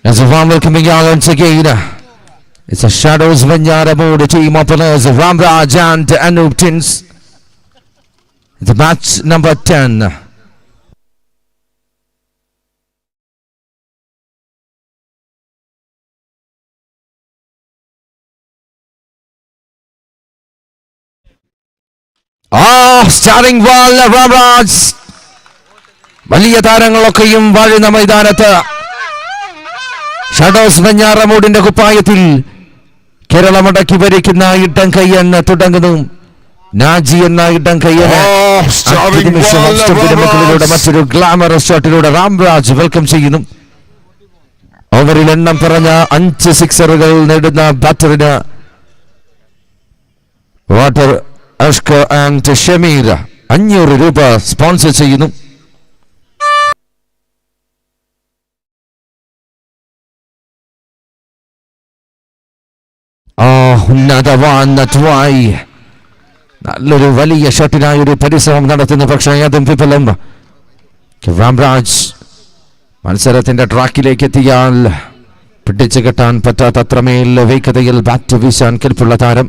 As a warm welcoming y'all once again. It's a Shadows Vanyaramud team openers Ramraj and Anup Tins. The match number 10. Starting well, Ramraj. വലിയ താരങ്ങളൊക്കെയും വാഴുന്ന മൈതാനത്ത് shadows വെഞ്ഞാറമൂടിന്റെ കുപ്പായത്തിൽ കേരളമടക്കി ഭരിക്കുന്ന ഇടം കയ്യെന്ന് തുടങ്ങുന്നു. നാജി എന്ന ഇടം കയ്യന് മറ്റൊരു ഗ്ലാമറസ് ഷോട്ടിലൂടെ രാംരാജ് വെൽക്കം ചെയ്യുന്നു. ഓവറിൽ എണ്ണം പറഞ്ഞ 5 സിക്സറുകൾ നേടുന്ന ബാറ്ററിന് വാട്ടർ അഷ്ക ആൻഡ് ഷമീർ 500 രൂപ സ്പോൺസർ ചെയ്യുന്നു. നല്ലൊരു വലിയ ഷോട്ടിനായി ഒരു പരിശ്രമം നടത്തുന്നു. പക്ഷേ അതും വിഫലം. രാംരാജ് മത്സരത്തിന്റെ ട്രാക്കിലേക്ക് എത്തിയാൽ പിടിച്ചു കെട്ടാൻ പറ്റാത്തത്രമേൽ വേഗതയിൽ ബാറ്റ് വീശാൻ കെൽപ്പുള്ള താരം.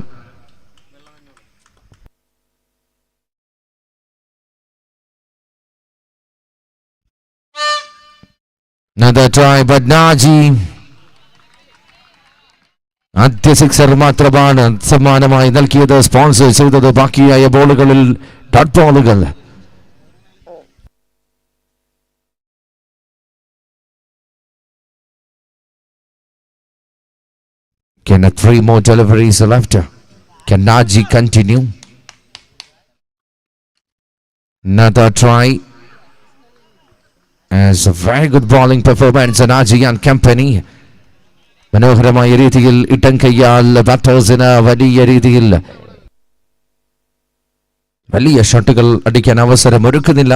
Another try, but Naji ആദ്യ സിക്സർ മാത്രമാണ് സമ്മാനമായി നൽകിയത്. സ്പോൺസർ ചെയ്തത് ബാക്കിയായ ബോളുകളിൽ dot ബോളുകൾ. Can 3 more deliveries left? Can Naji continue? Another try. As a very good bowling performance, Naji and company. മനോഹരമായ രീതിയിൽ ഇടം കയ്യാൽ ബാറ്റേഴ്സിന് വലിയ രീതിയിൽ വലിയ ഷോട്ടുകൾ അടിക്കാൻ അവസരം ഒരുക്കുന്നില്ല.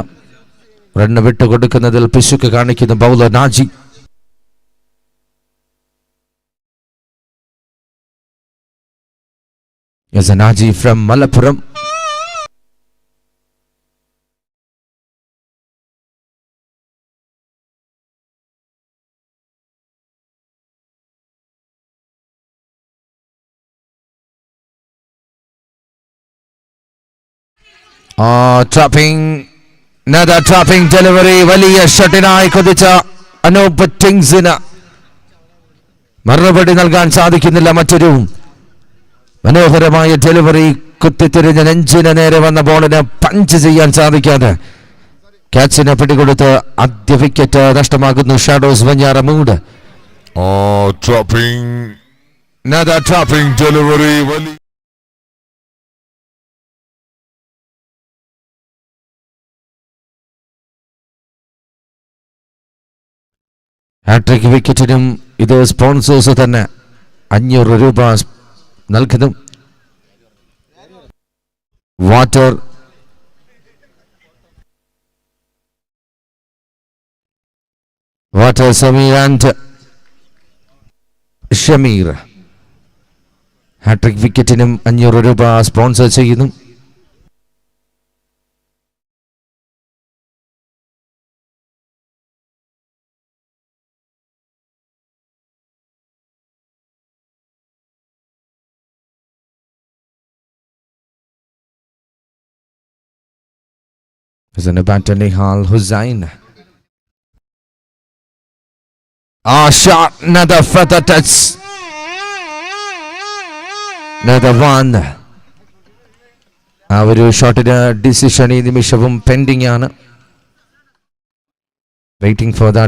റണ്ണ് വിട്ടുകൊടുക്കുന്നതിൽ പിശുക്ക് കാണിക്കുന്ന bowler Naji. Naji from Malappuram. Trapping, another trapping delivery. വലിയ ഷട്ടിനായി കൊതിച്ച അനൂപ് ടിങ്സിന് മറുപടി നൽകാൻ സാധിക്കുന്നില്ല. മറ്റൊരു മനോഹരമായ ഡെലിവറി. കുത്തിത്തിരിഞ്ഞ നെഞ്ചിന് നേരെ വന്ന ബോളിന് പഞ്ച് ചെയ്യാൻ സാധിക്കാതെ ക്യാച്ചിനെ പിടികൊടുത്ത് ആദ്യ വിക്കറ്റ് നഷ്ടമാകുന്നു Shadows Venjaramoodu. Another trapping delivery. Hattrick വിക്കറ്റിനും ഇത് സ്പോൺസേഴ്സ് തന്നെ 500 രൂപ നൽകുന്നു. Water Sameer and Shameer hattrick വിക്കറ്റിനും 500 രൂപ സ്പോൺസർ ചെയ്യുന്നു. Is batter Nihal Hussain. Shot, another feather touch. Another one. ഒരു ഷോട്ടിന് ഡിസിഷൻ ഈ നിമിഷവും പെൻഡിംഗ് ആണ്. Waiting for the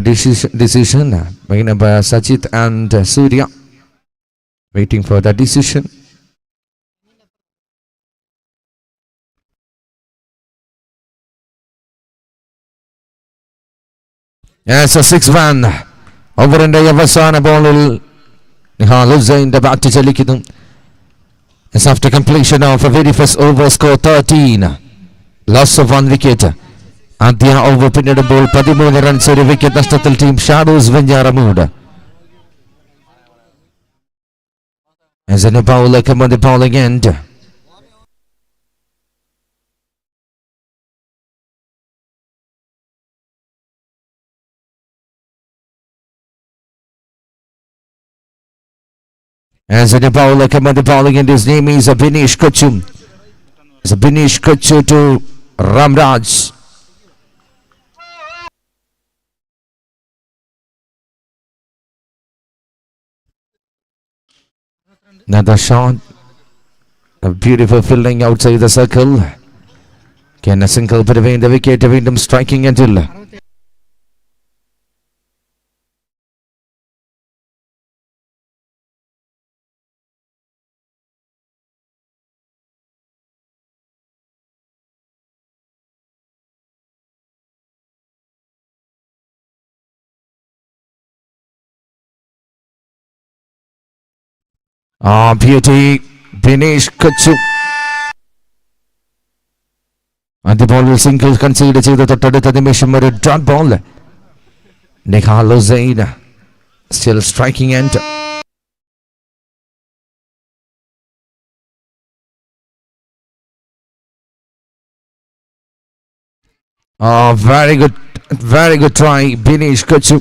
decision. Sajid and Surya. Waiting for the decision. Yes, a 6-1. ഓവറിന്റെ അവസാന ബോളിൽ നിഹാൽ ഹുസൈന്റെ ബാറ്റ് ചലിക്കുന്നു. After completion of a very first over, score 13. Loss of 1 wicket. ആദ്യ ഓവർ പിന്നിടുമ്പോൾ 13 റൺസ് ഒരു വിക്കറ്റ് നഷ്ടത്തിൽ team Shadows Venjaramoodu. As a bowler come on the bowling end. As in the bowler command bowling, and his name is Binish Kochu. It's Binish Kochu to Ramraj. Another shot. A beautiful fielding outside the circle. Can a single between the wicket, Windham striking until. Beauty. Binish Kochu. And the ball will single conceded to the തൊട്ടടുത്ത നിമിഷം ഒരു dot ball. Nihal Hussain still striking end. Very good try, Binish Kochu.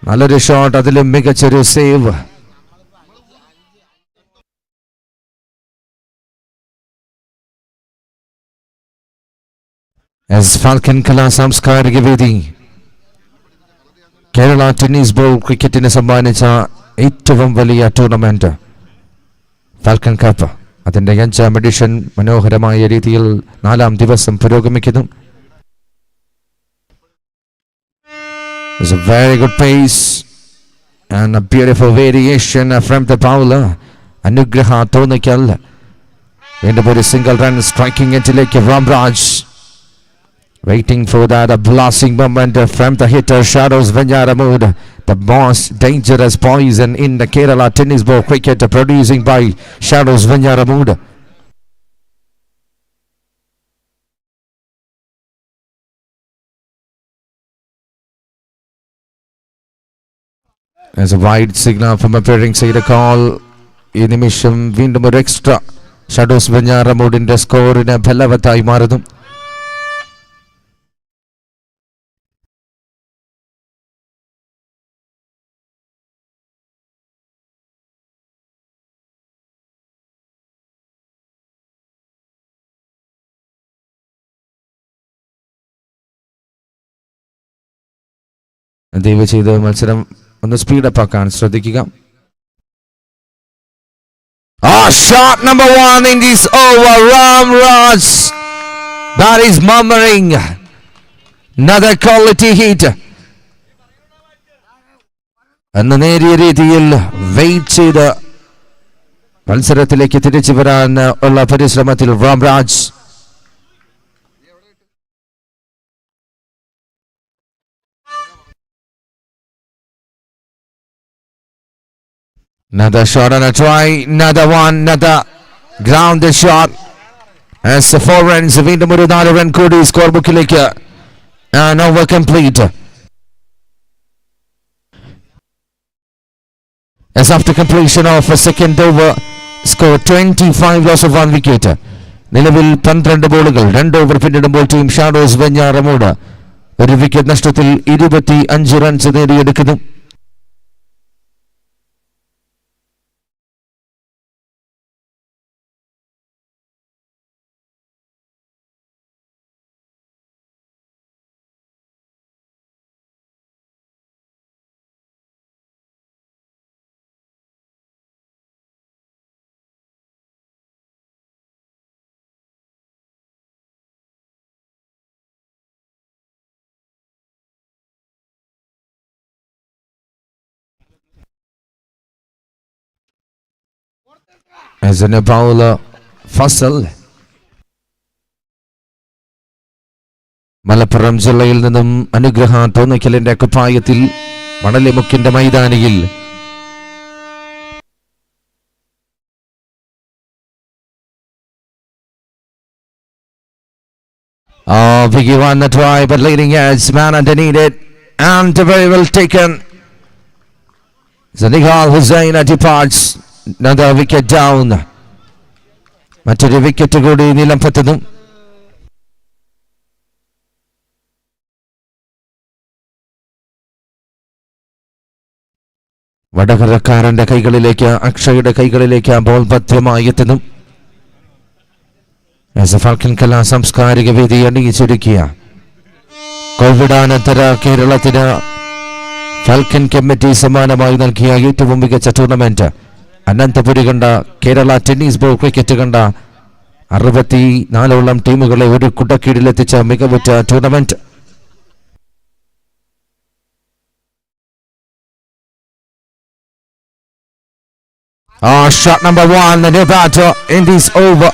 നല്ലൊരു shot, അതിലും മികച്ചൊരു save. As Falcon Kala സാംസ്കാരിക വേദി Kerala tennis ball ക്രിക്കറ്റിന് സമ്മാനിച്ച ഏറ്റവും വലിയ ടൂർണമെന്റ് ഫാൽക്കൺ കപ്പ്, അതിൻ്റെ 5ാം എഡിഷൻ മനോഹരമായ രീതിയിൽ 4ാം ദിവസം പുരോഗമിക്കുന്നു. There's a very good pace and a beautiful variation from the bowler Anugraha Thonikal. വീണ്ടും ഒരു സിംഗിൾ റൺ സ്ട്രൈക്കിംഗ് എൻഡിലേക്ക് Ramraj. Waiting for that blasting moment from the hitter Shadows Venyaramud, the most dangerous poison in the Kerala tennis ball cricket, producing by Shadows Venyaramud. There's a wide signal from appearing side a call. ഈ നിമിഷം വീണ്ടും ഒരു extra. Shadows വെഞ്ഞാറമൂഡിന്റെ സ്കോറിന് ഫലവത്തായി മാറുന്നു. ദയവ് ചെയ്ത് മത്സരം ഒന്ന് speed up ആക്കാൻ ശ്രദ്ധിക്കുക. Shot number 1 in this over, Ramraj. That is murmuring. Another quality hit. എന്ന നേരിയ രീതിയിൽ വെയിറ്റ് ചെയ്ത് മത്സരത്തിലേക്ക് തിരിച്ചു വരാൻ ഉള്ള പരിശ്രമത്തിൽ Ramraj. Another shot and a try, another one, another grounded shot. As the 4 runs, വീണ്ടും ഒരു 4 റൺ കൂടി score ബുക്കിലേക്ക്. And over complete. As after completion of a second over, score 25 loss of 1 wicket. നിലവിൽ 12 ബോളുകൾ 2 ഓവർ പിന്നിടുമ്പോൾ ടീം ഷാഡോസ് വെഞ്ഞാറമൂട് ഒരു wicket നഷ്ടത്തിൽ 25 runs നേടിയെടുക്കുന്നു. As a bowler, Faisal. Malappuram ജില്ലയിൽ നിന്നും അനുഗ്രഹ തോന്നിക്കലിന്റെ കുപ്പായത്തിൽ മണലിമുക്കിന്റെ മൈതാനിയിൽ Vicky won the try, but leading edge man underneath it, and very well taken. So Nihal Hussain departs. Another wicket down. മറ്റൊരു വിക്കറ്റ് കൂടി നിലം പറ്റുന്നു. വടകരക്കാരന്റെ കൈകളിലേക്ക്, അക്ഷയുടെ കൈകളിലേക്ക് ബോൾ ഭദ്രമായി എത്തുന്നു. ഫാൽക്കൺ കലാ സാംസ്കാരിക വേദി അണിയിച്ചൊരുക്കിയ കോവിഡാനന്തര കേരളത്തിന് ഫാൽക്കൺ കമ്മിറ്റി സമ്മാനമായി നൽകിയ ഏറ്റവും മികച്ച ടൂർണമെന്റ് അനന്തപുരി കണ്ട കേരള ടെന്നീസ് ബോൾ ക്രിക്കറ്റ് കണ്ട 64ഓളം ടീമുകളെ ഒരു കുടക്കീഴിലെത്തിച്ച മികവുറ്റ tournament. Shot number 1, the new batter in this over.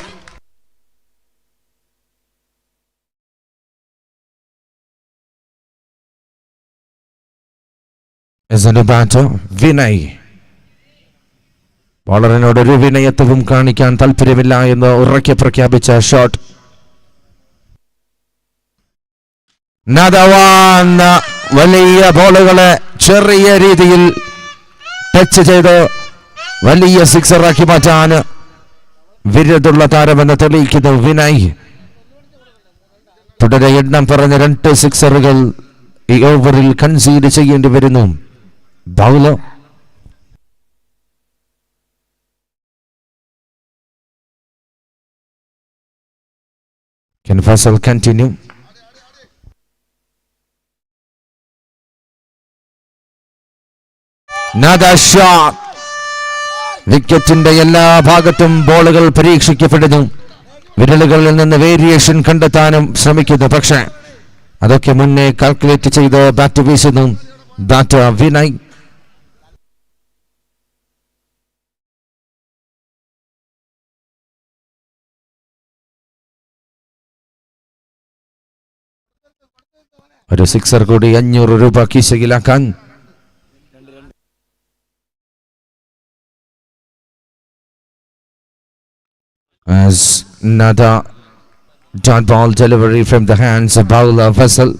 Is the new batter, Vinay. ബോളറിനോട് ഒരു വിനയത്വവും കാണിക്കാൻ താല്പര്യമില്ല എന്ന് ഉറക്കെ പ്രഖ്യാപിച്ച ഷോട്ട്. വലിയ ബോളുകളെ ചെറിയ രീതിയിൽ ടച്ച് ചെയ്ത് വലിയ സിക്സറാക്കി മാറ്റാൻ വിരുദ്ധുള്ള താരമെന്ന് തെളിയിക്കുന്നു വിനയ്. തുടരെ എണ്ണം പറഞ്ഞ 2 സിക്സറുകൾ ഈ ഓവറിൽ കൺസീഡ് ചെയ്യേണ്ടി വരുന്നു bowler. Can Faisal continue? Another shot. വിക്കറ്റിന്റെ എല്ലാ ഭാഗത്തും ബോളുകൾ പരീക്ഷിക്കപ്പെടുന്നു. വിരലുകളിൽ നിന്ന് വേരിയേഷൻ കണ്ടെത്താനും ശ്രമിക്കുന്നു. പക്ഷേ അതൊക്കെ മുന്നേ കാൽക്കുലേറ്റ് ചെയ്ത് ബാറ്റ് വീശുന്നു ബാറ്റർ വിനയ്. ഒരു സിക്സർ കൂടി 500 രൂപ കീശയിലാക്കാൻ. As another dot ball delivery from the hands of bowler Faisal.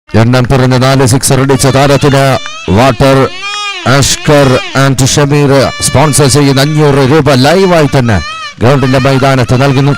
എണ്ണം പറഞ്ഞ 4 സിക്സർ അടിച്ച താരത്തിന് water Ashkar and Shameer sponsor ചെയ്യുന്ന 500 രൂപ ലൈവായി തന്നെ ഗ്രൗണ്ടിന്റെ മൈതാനത്ത് നൽകുന്നു.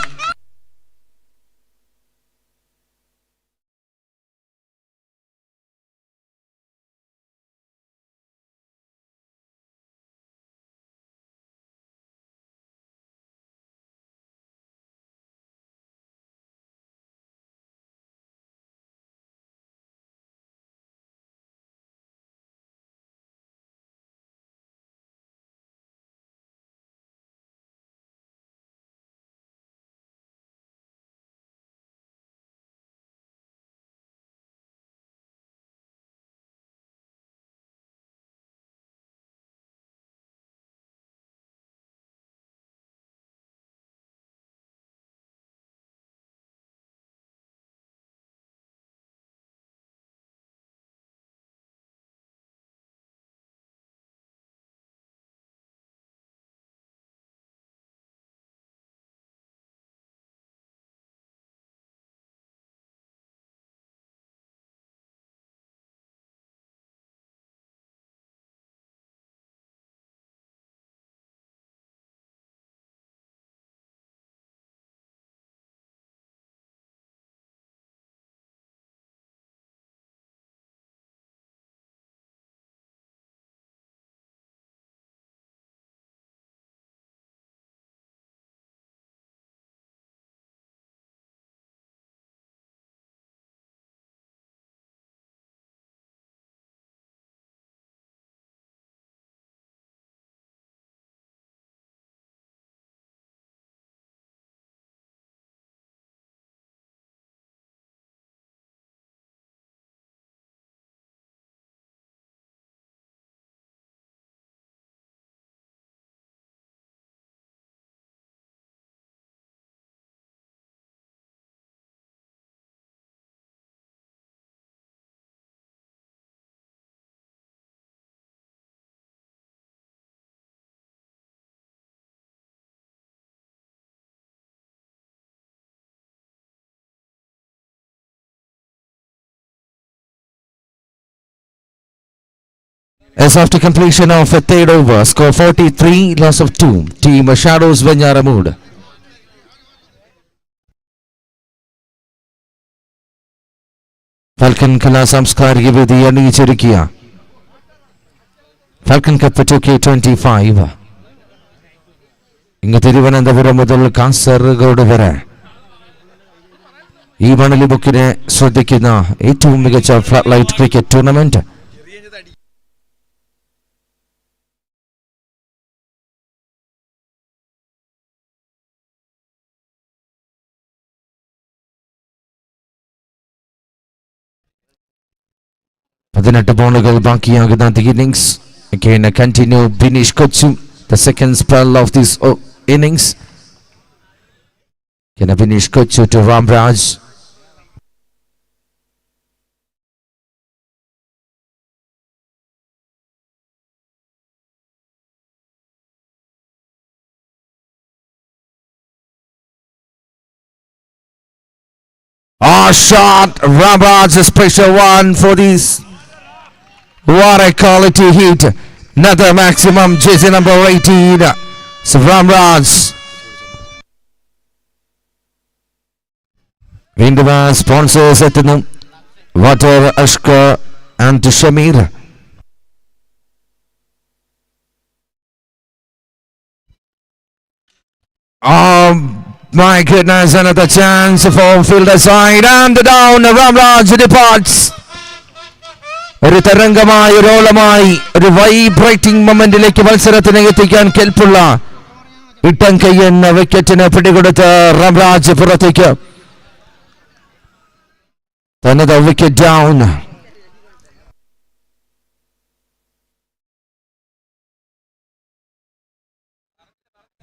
As after completion of a third over, score 43, loss of 2. Team Shadows Venyaramud. Falcon Kala Samskar Gividi Ani Chirikia. Falcon Cup 2K25. ഇങ്ങ് തിരുവനന്തപുരം മുതൽ കാസർഗോഡ് വരെ ഈ മണലി ബുക്കിനെ ശ്രദ്ധിക്കുന്ന ഏറ്റവും മികച്ച ഫ്ലാറ്റ് ലൈറ്റ് ക്രിക്കറ്റ് ടൂർണമെന്റ്. പതിനെട്ട് ബോളുകൾ ബാക്കിയാകുന്ന the innings. Again a continue Binish Kochu, the second spell of this innings. Can a Binish Kochu to Ramraj. Shot, Ramraj is pressure one for these. What a quality hit. Another maximum, jersey number 18. So Ramraj. വീണ്ടും sponsors എത്തുന്നു. Water, Ashkar and Shameer. My goodness, another chance for fielder side and down. Ramraj departs. ഒരു തരംഗമായി, റോളമായി, ഒരു vibrating മൊമെന്റിലേക്ക് മത്സരത്തിനെ എത്തിക്കാൻ കെൽപ്പുള്ള ഇട്ടം കയ്യെന്ന വിക്കറ്റിന് പിടികൊടുത്ത് റംരാജ് പുറത്തേക്ക്. Another wicket down.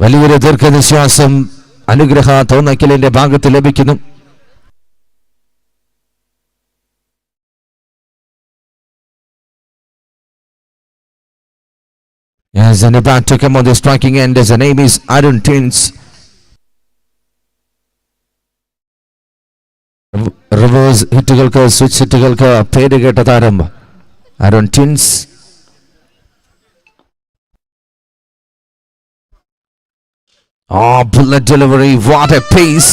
വലിയൊരു ദീർഘനിശ്വാസം അനുഗ്രഹ തോന്നക്കലിന്റെ ഭാഗത്ത് ലഭിക്കുന്നു. As an about to come on the striking end, as the name is Arun Tins. Reverse hittukൾക്ക്, switch hittukൾക്ക് പേര് കേട്ട താരം Arun Tins. Bullet delivery, what a pace.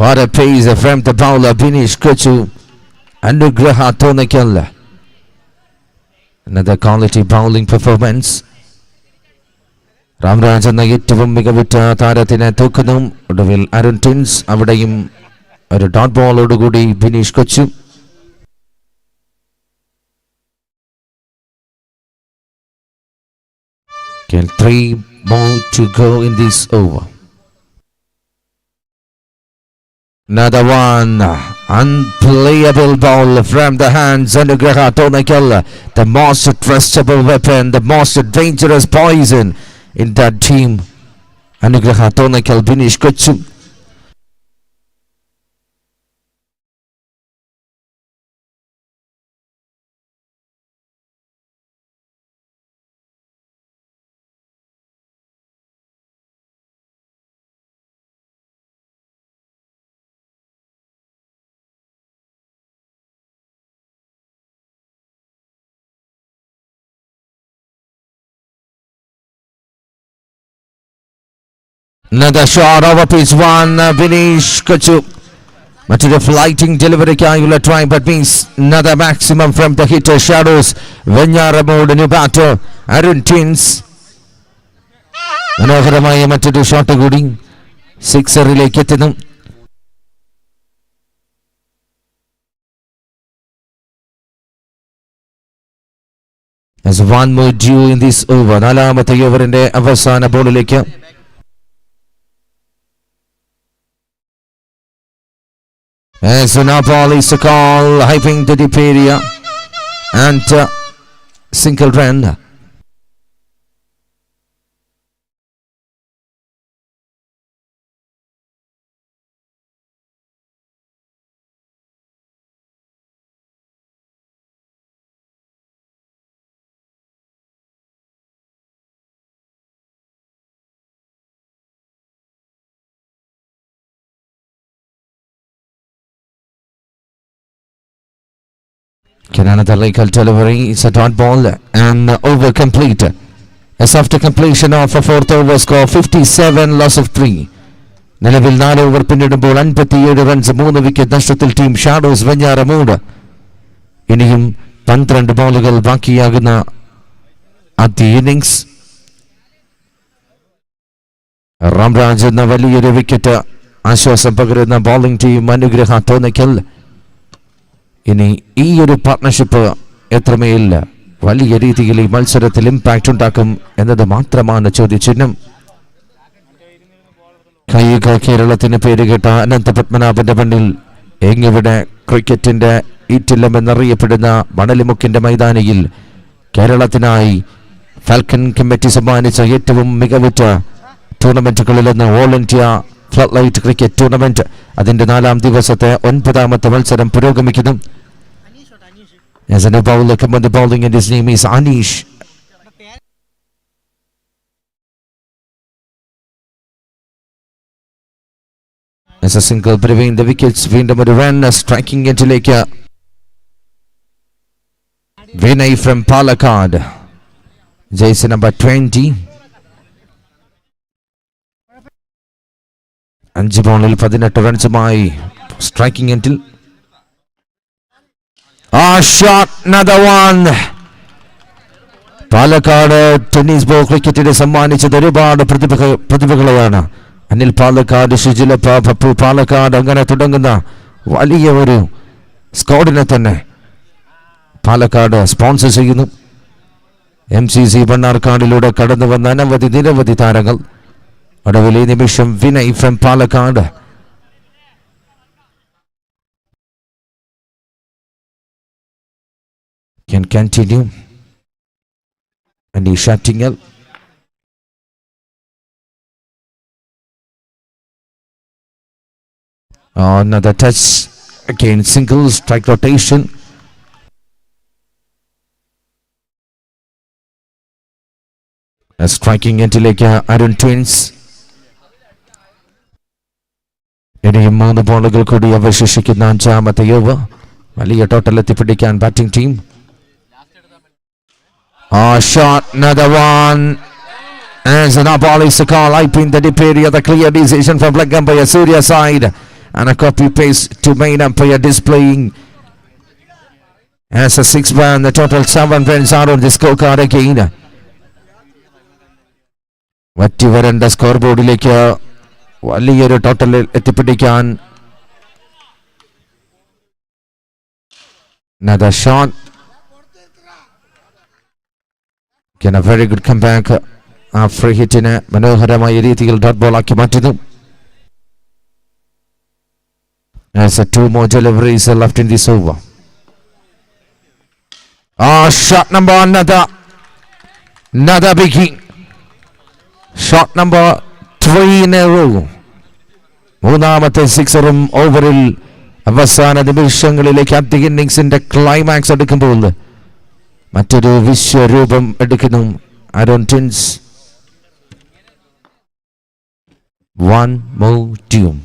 What a pace from the bowler Binish Kochu. Anugraha Tonakal. Another quality bowling performance. Ramraj എന്ന ഏറ്റവും മികവുറ്റ താരത്തിനെ തൂക്കുന്നു. ഒടുവിൽ അരുൺ ടിൻസ്, അവിടെയും ഒരു dot ബോളോടുകൂടി Bineesh കൊച്ചു. Three more to go in this over. Another one. Unplayable ball from the hands of Anugraha Tonakal, the most trustable weapon, the most dangerous poison in that team. Anugraha Tonakal, Binish Kochu. Another shot over pitch one, Binish Kochu. മറ്റൊരു flighting ഡെലിവറിക്കായുള്ള try, but means another maximum from the hitter Shadows Venyaramud. New batter Arun Tins. മനോഹരമായ മറ്റൊരു shot കൂടി സിക്സറിലേക്ക് എത്തുന്നു. As one more due in this over. നാലാമത്തെ ഓവറിന്റെ അവസാന ബോളിലേക്ക്. As Napal is a call, hyping the deep area and single run. Another legal delivery. It's a dot ball and over complete. As after completion of a fourth over score 57 loss of 3. നിലവിൽ 4 over പിന്നിടുമ്പോൾ 57 runs 3 wicket നഷ്ടത്തിൽ team Shadows Venjaramoodu. ഇനിയും 12 ബോളുകൾ ബാക്കിയാകുന്ന ആദ്യ innings. Ramraj എന്ന വലിയൊരു wicket ആശ്വാസം പകരുന്ന bowling team Anugraha Thonnakkal. ഇനി ഈ ഒരു പാർട്ട്ണർഷിപ്പ് എത്രമേൽ വലിയ രീതിയിൽ ഈ മത്സരത്തിൽ ഇമ്പാക്റ്റ് ഉണ്ടാക്കും എന്നത് മാത്രമാണ് ചോദ്യചിഹ്നം. കായിക കേരളത്തിന് പേരുകേട്ട അനന്തപത്മനാഭന്റെ മണ്ണിൽ എങ്ങിവിടെ ക്രിക്കറ്റിന്റെ ഈറ്റില്ലം എന്നറിയപ്പെടുന്ന മണലിമുക്കിന്റെ മൈതാനിയിൽ കേരളത്തിനായി ഫാൽക്കൺ കമ്മിറ്റി സമ്മാനിച്ച ഏറ്റവും മികവുറ്റ ടൂർണമെന്റുകളിലൊന്ന് all India floodlight cricket tournament. അതിന്റെ 4ാം ദിവസത്തെ 9ാമത്തെ മത്സരം പുരോഗമിക്കുന്നു. As a new bowler come on the bowling and his name is Anish. As a single between the wickets, വീണ്ടും ഒരു run striking എൻഡിലേക്ക് Vinay from Palakkad. Jersey number 20. 5 ബോളിൽ 18 റൺസുമായി striking എൻഡിൽ. Shot, another one. Palakkad tennis ball ക്രിക്കറ്റിന് സമ്മാനിച്ചത് ഒരുപാട് പ്രതിഭകളെയാണ്. അനിൽ പാലക്കാട്, ഷിജിലപ്പ, പപ്പു പാലക്കാട്, അങ്ങനെ തുടങ്ങുന്ന വലിയ ഒരു സ്ക്വാഡിനെ തന്നെ പാലക്കാട് സ്പോൺസർ ചെയ്യുന്നു. MCC മണ്ണാർക്കാടിലൂടെ കടന്നു വന്ന നിരവധി താരങ്ങൾ. ഒടുവിൽ ഈ നിമിഷം Vinay from Palakkad. Can continue and he's shutting up. Another touch again, single strike rotation. A striking എൻഡിലേക്ക് അരുൺ ട്വിൻസ്. ഇനിയും 3 ബോളുകൾ കൂടി അവശേഷിക്കുന്ന 5ാമത്തെ ഓവർ. വലിയ ടോട്ടൽ എത്തിപ്പിടിക്കാൻ batting team. Shot, another one. As an ball is a call, I pin the deep area, the clear decision from leg umpire Surya side, and a copy paste to main umpire displaying as a 6 run. The total 7 runs are on the scorecard again. വറ്റി വരേണ്ട score ബോർഡിലേക്ക് വലിയൊരു total എത്തിപ്പിടിക്കാൻ. Another shot. A very good comeback. ആ free ഹിറ്റിനെ മനോഹരമായ രീതിയിൽ dot ball ആക്കി മാറ്റുന്നു. As 2 more deliveries are left in this over. Shot number another biggie. Shot number 3 in a row. 3ാമത്തെ സിക്സറും ഓവറിൽ അവസാന നിമിഷങ്ങളിലേക്ക് ആദ്യ ഇന്നിംഗ്സിന്റെ ക്ലൈമാക്സ് എടുക്കുമ്പോൾ മറ്റൊരു വിശ്വരൂപം എടുക്കുന്നു Arun twins. 1 more tune.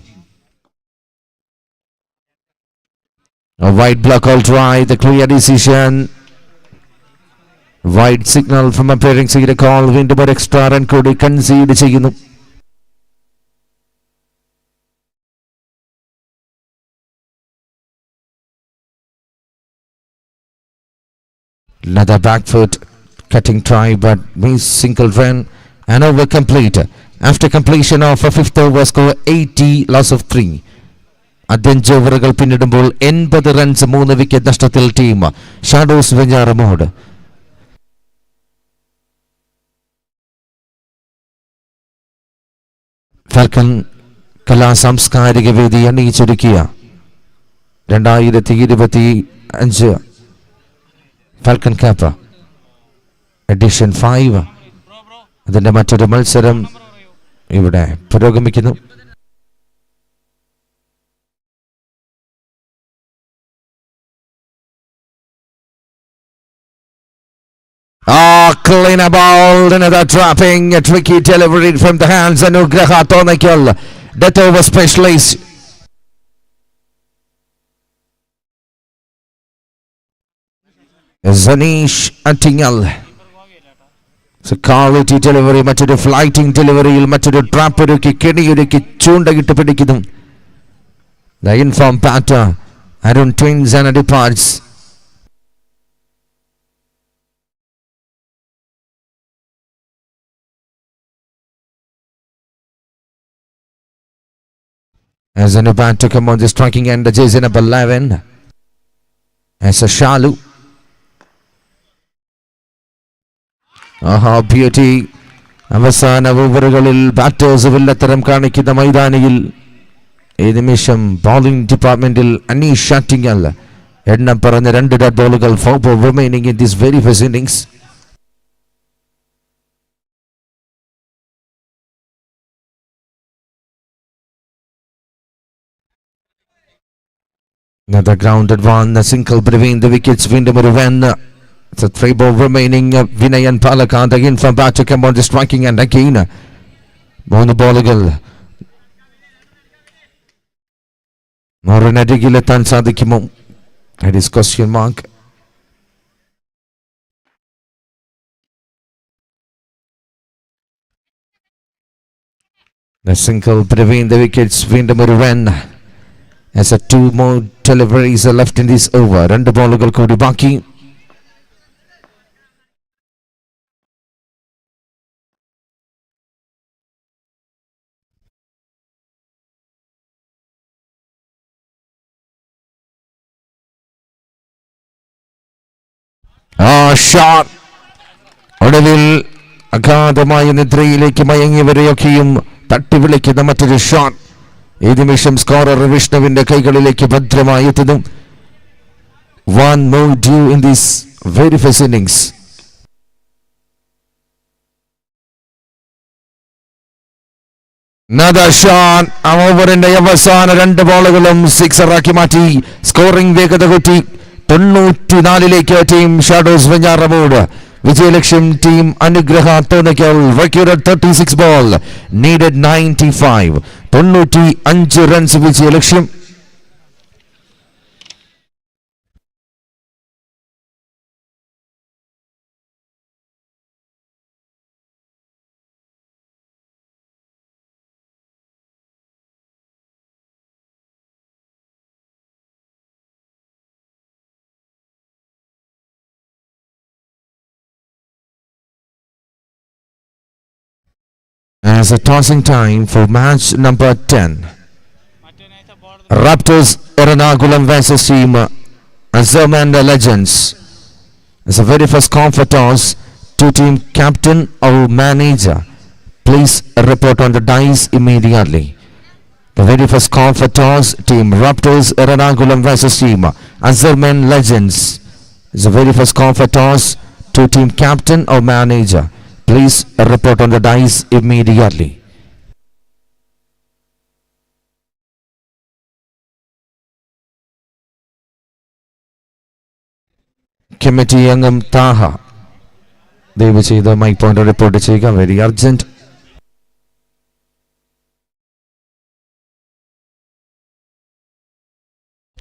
A wide block all try, the clear decision. Wide signal from appearing to the call. വീണ്ടും ഒരു extra run കൂടി concede ചെയ്യുന്നു. Another back foot cutting try but miss, single run and over complete. After completion of a 5th over score 80 loss of 3. 5 ഓവറുകൾ പിന്നിടുമ്പോൾ 80 runs 3 wicket നഷ്ടത്തിൽ team Shadows Venjaramoodu. Falcon കലാ സാംസ്കാരിക വേദി അണിയിച്ചൊരുക്കിയ 2025 falcon കാപ്പ് edition 5 അതിന്റെ മറ്റൊരു മത്സരം ഇവിടെ പുരോഗമിക്കുന്നു. Clean a ball, another dropping, a tricky delivery from the hands of Anugraha Thonaikal, that over specialist. Zanish Attingal. So quality delivery, മറ്റൊരു ഫ്ലൈറ്റിംഗ് ഡെലിവറിയിൽ മറ്റൊരു ട്രാപ്പ് ഒരുക്കി കെണിയൊരുക്കി ചൂണ്ടയിട്ട് പിടിക്കുന്നു. The inform batter Arun Twins and departs. As a new bat to come on the striking end, the jersey number 11. As a Shalu. Aha, beauty. അവസാന ഓവറുകളിൽ batters വില്ലത്തരം കാണിക്കുന്ന മൈതാനിയിൽ ഈ നിമിഷം bowling ഡിപ്പാർട്ട്മെന്റിൽ അനീഷ് ഷാറ്റിങ്ങൽ എണ്ണം പറഞ്ഞ 2 ഡോട്ട് ബോളുകൾ for remaining in this very first innings. Another grounded one, a single between the wickets, വീണ്ടും ഒരു run. It's a 3 ball remaining. Vinayan Palakand again from bat to come on the striking end again. 3 ബോളുകൾ മോറിനരികിലെത്താൻ സാധിക്കുമോ? That is question mark. The single between the wickets, വീണ്ടും ഒരു run. As a 2 more deliveries are left in this over. 2 ബോളുകൾ കൂടി ബാക്കി. Shot ഒടുവിൽ അഗാധമായ നിദ്രയിലേക്ക് മയങ്ങിയവരെയൊക്കെയും തട്ടി വിളിക്കുന്ന മറ്റൊരു ഷോട്ട്. ഈ നിമിഷം സ്കോറർ വിഷ്ണുവിന്റെ കൈകളിലേക്ക് ഭദ്രമായി എത്തുന്നു. 1 more due in this very first innings. Another shot. ആ ഓവറിന്റെ അവസാന 2 ബോളുകളും സിക്സറാക്കി മാറ്റി. സ്കോറിംഗ് വേഗത കൂട്ടി. 94ലേക്ക് ടീം ഷാഡോസ് വെഞ്ഞാറമൂട്. വിജയലക്ഷ്യം team Anugraha Thonnakkal. Record 36 ball, needed 95. 95 റൺസ് വിജയലക്ഷ്യം. As a tossing time for match number 10. Raptors Ernakulam versus team Azerman Legends. As a very first call for toss to team captain or manager. Please report on the dice immediately. The very first call for toss, team Raptors Ernakulam versus team Azerman Legends. Is the very first call for toss to team captain or manager. Please report on the dice immediately. Committee അംഗം താഹ ദയവ് ചെയ്ത് mic point report ചെയ്യുക. Very urgent.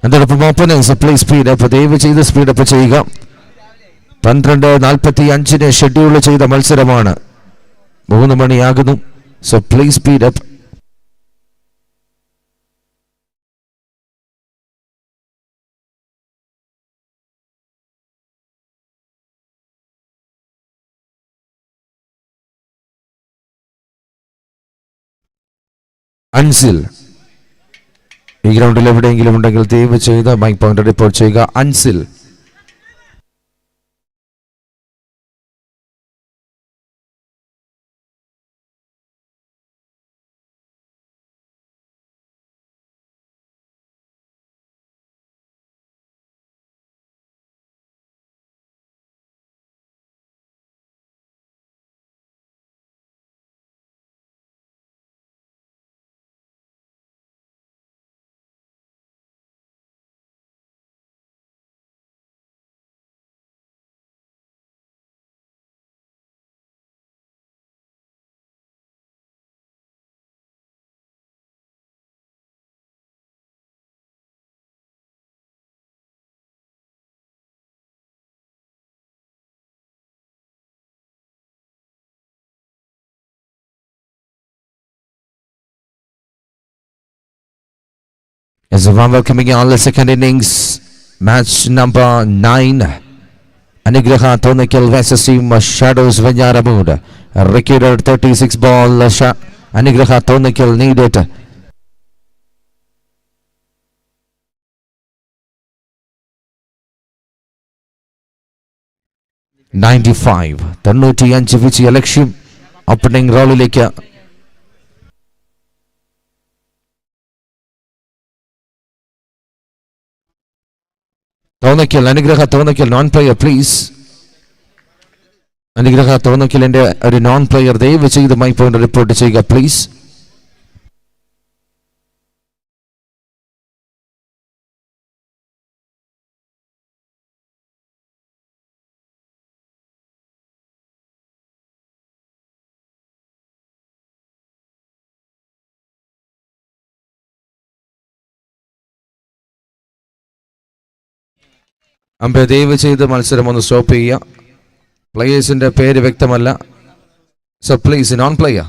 അതോടൊപ്പം openers please speed up, ദയവ് ചെയ്ത് speed up ചെയ്യുക. 12:45 schedule ചെയ്ത മത്സരമാണ്. 3 മണിയാകുന്നു. So please speed up. Ansil ഈ ഗ്രൗണ്ടിൽ എവിടെയെങ്കിലും ഉണ്ടെങ്കിൽ ദയവ് ചെയ്ത് മൈക്ക് പോയിന്റ് റിപ്പോർട്ട് ചെയ്യുക. Ansil. As a warm welcoming all the second innings, match number 9. Anigraha Tonikil versus team Shadows Vanyaramud. Recorded 36 ball. Anigraha Tonikil needed 95. 95 വിജയ ലക്ഷ്യം ഓപ്പണിംഗ് റോളിലേക്ക്. തോന്നക്കൽ അനുഗ്രഹ തോന്നക്കൽ നോൺ പ്ലെയർ പ്ലീസ്. അനുഗ്രഹ തോന്നക്കലിന്റെ ഒരു നോൺ പ്ലെയർ ദയവ് ചെയ്ത് മൈ പോയിന്റ് റിപ്പോർട്ട് ചെയ്യുക please. അമ്പെ ദയവ് ചെയ്ത് മത്സരം ഒന്ന് സ്റ്റോപ്പ് ചെയ്യുക. പ്ലേയേഴ്സിന്റെ പേര് വ്യക്തമല്ല. So please non player.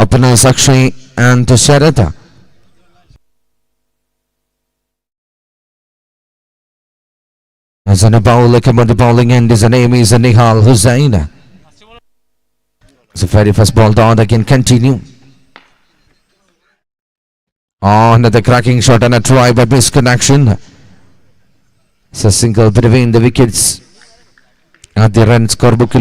Openers Akshay and Sharada. As an bowler come on the bowling end, his name is Nihal Hussain. So very first ball down again continue. Oh, another cracking shot and a try but misconnection. It's a single between the wickets. At the run score book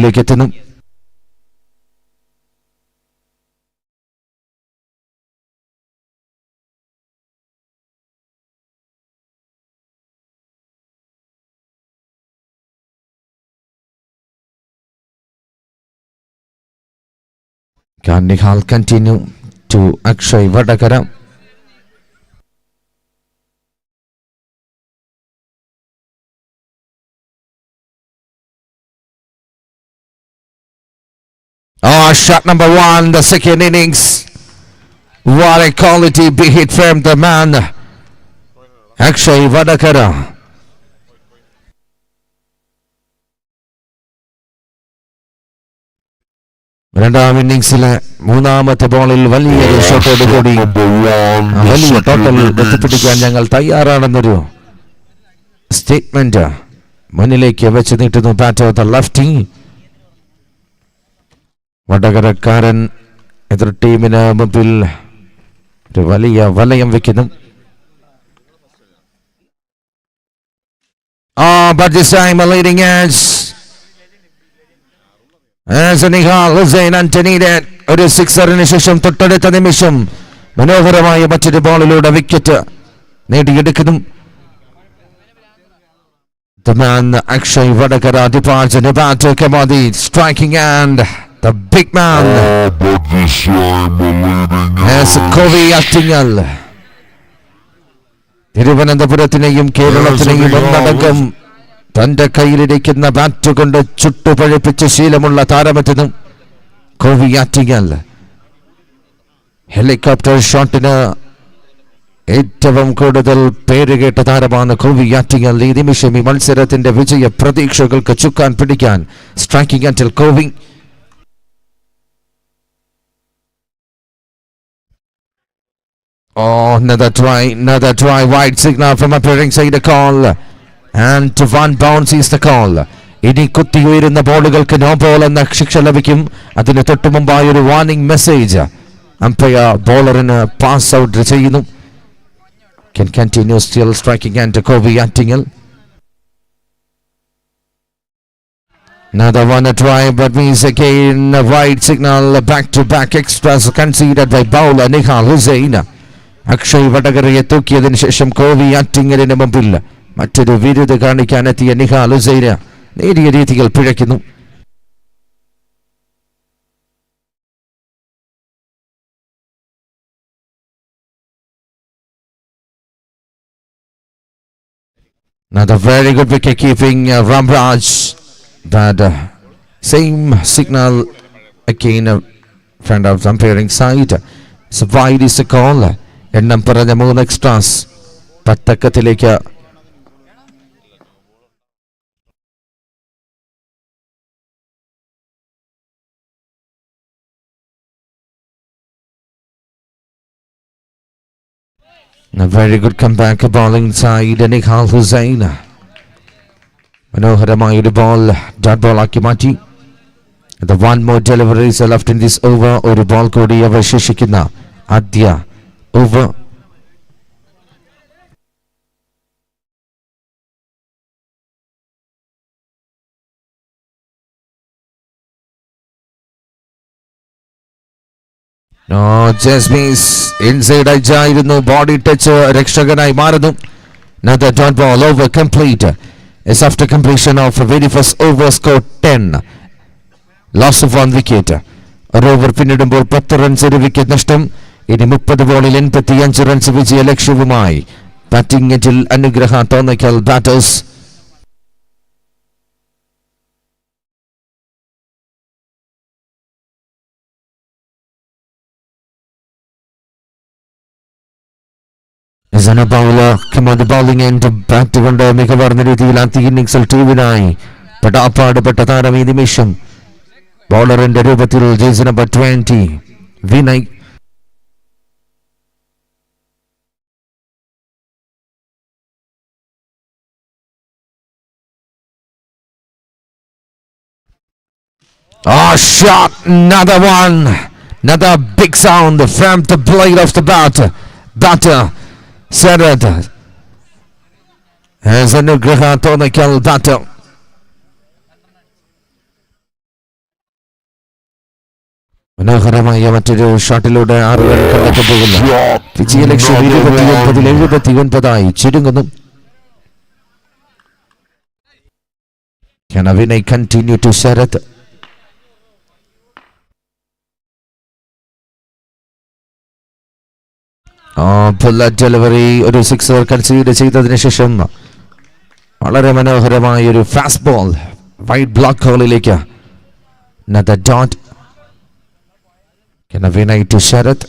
Can Nihal continue to Akshay Vadakara? Oh, shot number 1, the second innings. What a quality big hit from the man, Akshay Vadakara. രണ്ടാം ഇന്നിംഗ്സിലെ മൂന്നാമത്തെ ബോളിൽ വലിയൊരു ഷോട്ടോട് കൂടി വലിയ total എത്തിപ്പിടിക്കാൻ ഞങ്ങൾ തയ്യാറാണെന്നൊരു statement മുന്നിലേക്ക് വെച്ച് നീട്ടുന്നു batter the lefty. വടകരക്കാരൻ എതിർ ടീമിന് മുമ്പിൽ ഒരു വലിയ വലയം വെക്കുന്നു. But this time a leading edge. As Nihal Hussain Antonide ഒരു സിക്സറിന് ശേഷം തൊട്ടടുത്ത നിമിഷം മനോഹരമായ മറ്റൊരു ബോളിലൂടെ wicket നേടിയെടുക്കുന്നു. The man Akshay Vadakara departs in the batter Kamadi striking and the big man as Kovi Attingal. തിരുവനന്തപുരത്തിനെയും കേരളത്തിനെയും ഒന്നടങ്കം തന്റെ കയ്യിലിരിക്കുന്ന ബാറ്റ് കൊണ്ട് ചുട്ടുപഴുപ്പിച്ച ശീലമുള്ള താരമെത്തുന്നു കോവി ആറ്റിങ്ങൽ. ഹെലികോപ്റ്റർ ഷോട്ടിന് ഏറ്റവും കൂടുതൽ പേരുകേട്ട താരമാണ് കോവി ആറ്റിങ്ങൽ. ഈ നിമിഷം ഈ മത്സരത്തിന്റെ വിജയ പ്രതീക്ഷകൾക്ക് ചുക്കാൻ പിടിക്കാൻ striking അറ്റിൽ കോവി. Oh, another try, wide signal from appearing side the call. And one bounce is the call. ഇനി കുത്തിയുയരുന്ന ബോളുകൾക്ക് നോ ബോൾ എന്ന ശിക്ഷ ലഭിക്കും. അതിന് തൊട്ടു മുമ്പായി ഒരു വാർണിംഗ് മെസ്സേജ് അമ്പയർ ബോളറിന് പാസ് ഔട്ട് ചെയ്യുന്നു. Can continue still striking and Kobe Attingel. Another one a try, but means again a wide signal. Back-to-back extras conceded by bowler Nihal Hussain. Akshay വടകരയെ തൂക്കിയതിനു ശേഷം കോവി ആറ്റിങ്ങലിന് മുമ്പിൽ മറ്റൊരു വിരുദ് കാണിക്കാനെത്തിയ നിഹാൽ ഹുസൈന നേരിയ രീതിയിൽ പിഴയ്ക്കുന്നു. Another very good wicket keeping Ramraj. That same signal again front of umpiring side. So wide is the call. എണ്ണം പറഞ്ഞ 3 extras പത്തക്കത്തിലേക്ക്. A very good comeback bowling side Nihal Hussain. മനോഹരമായ ഒരു ബോൾ ഡോട്ട് ബോൾ ആക്കി മാറ്റി. The one more deliveries are left in this over. ഒരു ball കൂടി അവശേഷിക്കുന്ന ആദ്യ over. ജസ്മിസ് ഇൻസൈഡ് അയച്ചായിരുന്നു. ബോഡി ടച്ച് രക്ഷകനായി മാറുന്നു. Another dot ball over complete. Is after completion of a very first over score 10. Loss of 1 wicket. ഒരു over പിന്നിടുമ്പോൾ 10 runs ഒരു wicket നഷ്ടം. ഇനി 30 ബോളിൽ 85 റൺസ് വിജയ ലക്ഷ്യവുമായി ബാറ്റിംഗ് എറ്റിൽ അനുഗ്രഹ Thonnakkal batters. Bowling end bat കൊണ്ട് മികവാർന്ന രീതിയിൽ ആദ്യ ഇന്നിംഗ്സിൽ ടീമിനായി പെടാപ്പാടുപെട്ട താരം ഈ നിമിഷം ബൗളറിന്റെ രൂപത്തിൽ jersey number 20 Vinay. Shot, another one, another big sound from the blade of the batter Sarad as Anugraha Thonakel batter. മനോഹരമായ മറ്റൊരു ഷോട്ടിലൂടെ 6 റൺ കടന്നു പോകുന്നു. വിജയലക്ഷ്യം 29-79 ചുരുങ്ങുന്നു. Can Vinay continue to Sharath? Bullet delivery ഒരു സിക്സർ കൺസീഡ് ചെയ്തതിനു ശേഷം വളരെ മനോഹരമായ ഒരു ഫാസ്റ്റ് ബോൾ വൈഡ് ബ്ലോക്ക് ഹോളിലേക്ക്. Another dot. Can Vinay to Sharath?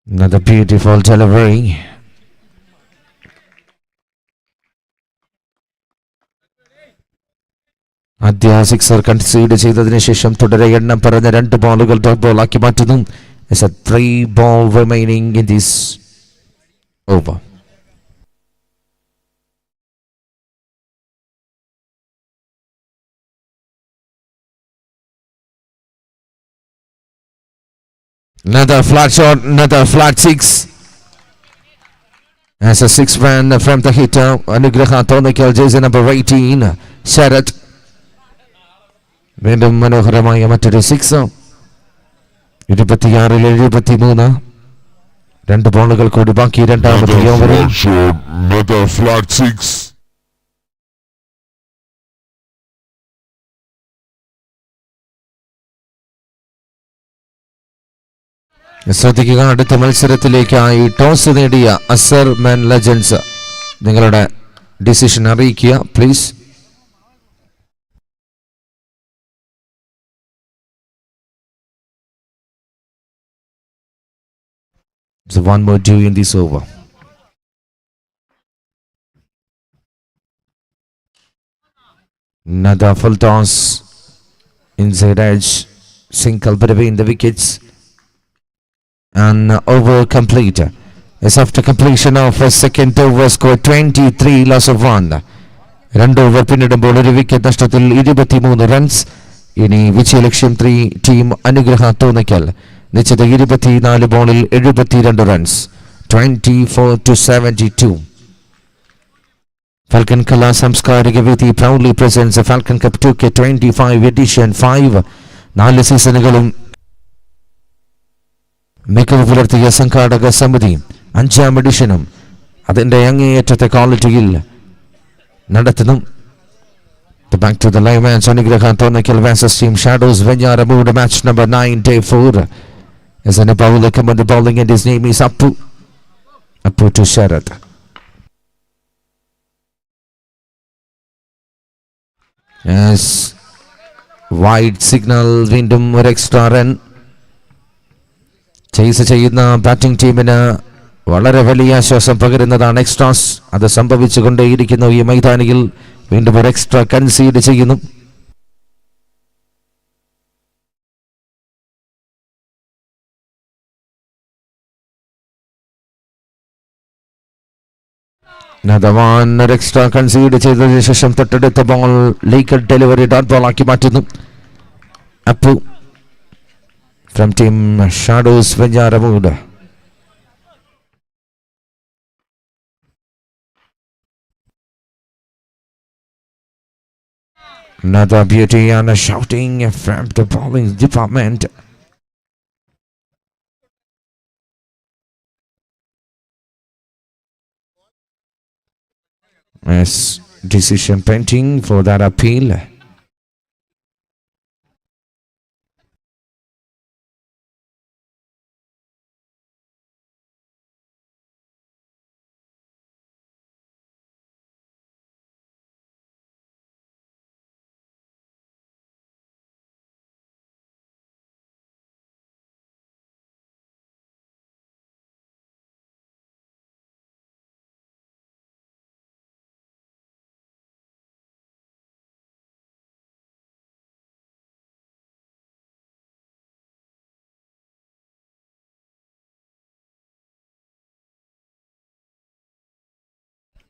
Another beautiful delivery. ആദ്യ സിക്സർ കൺസീഡ് ചെയ്തതിനു ശേഷം തുടരെ എണ്ണം പറഞ്ഞ 2 ബോളുകൾ ഡോട്ട് ബോൾ ആക്കി മാറ്റുന്നു. 3 ball remaining in this over. Another flat shot, another flat 6. As a 6 run from the hitter Anugraha Thonakel, jersey number 18 Sharath. വീണ്ടും മനോഹരമായ മറ്റൊരു 6. 26-73. 2 ബോളുകൾ കൂടി ബാക്കി രണ്ടാമത്തെ ഓവറിൽ. ശ്രദ്ധിക്കുക, അടുത്ത മത്സരത്തിലേക്കായി ടോസ് നേടിയ അസർ മാൻ ലെജൻസ് നിങ്ങളുടെ ഡിസിഷൻ അറിയിക്കുക please. So one more due in this over. Another full toss inside edge. single between the wickets. And over complete. As after completion of a second over, score 23, loss of 1. 2 over പിന്നിടുമ്പോൾ ഒരു wicket നഷ്ടത്തിൽ 23 runs. ഇനി വിജയലക്ഷ്യം 3 team Anugraha തോന്നിക്കൽ നിശ്ചിത 24 ബോളിൽ 72 runs. 24-72. Falcon Kala Samskarika Vithi proudly presents the Falcon Cup 2K25 edition 5. 4 സീസണുകളും മികവ് പുലർത്തിയ സംഘാടക സമിതി 5ാം എഡിഷനും അതിൻ്റെ അങ്ങേയറ്റത്തെ ക്വാളിറ്റിയിൽ നടത്തുന്നു. Back to the live match. Anigraha Thonikal versus Team Shadows Venyaramud, match number 9, day 4. As an bowler come on the bowling, and his name is Appu to Sharad. Yes, wide signal, വീണ്ടും ഒരു extra run chase ചെയ്യുന്ന batting ടീമിന് വളരെ വലിയ ആശ്വാസം പകരുന്നതാണ് extras. അത് സംഭവിച്ചുകൊണ്ടേയിരിക്കുന്നു ഈ മൈതാനിയിൽ. വീണ്ടും ഒരു എക്സ്ട്രാ കൺസീഡ് ചെയ്യുന്നു. നദവാൻ ഒരു എക്സ്ട്രാ കൺസീഡ് ചെയ്തതിനു ശേഷം തൊട്ടടുത്ത ബോൾ ലീക്കൽ ഡെലിവറി ഡോട്ട് ബോൾ ആക്കി മാറ്റുന്നു. Appu from team Shadows Venjaramoodu. Another beauty and a shouting from the bowling department. Yes, decision pending for that appeal.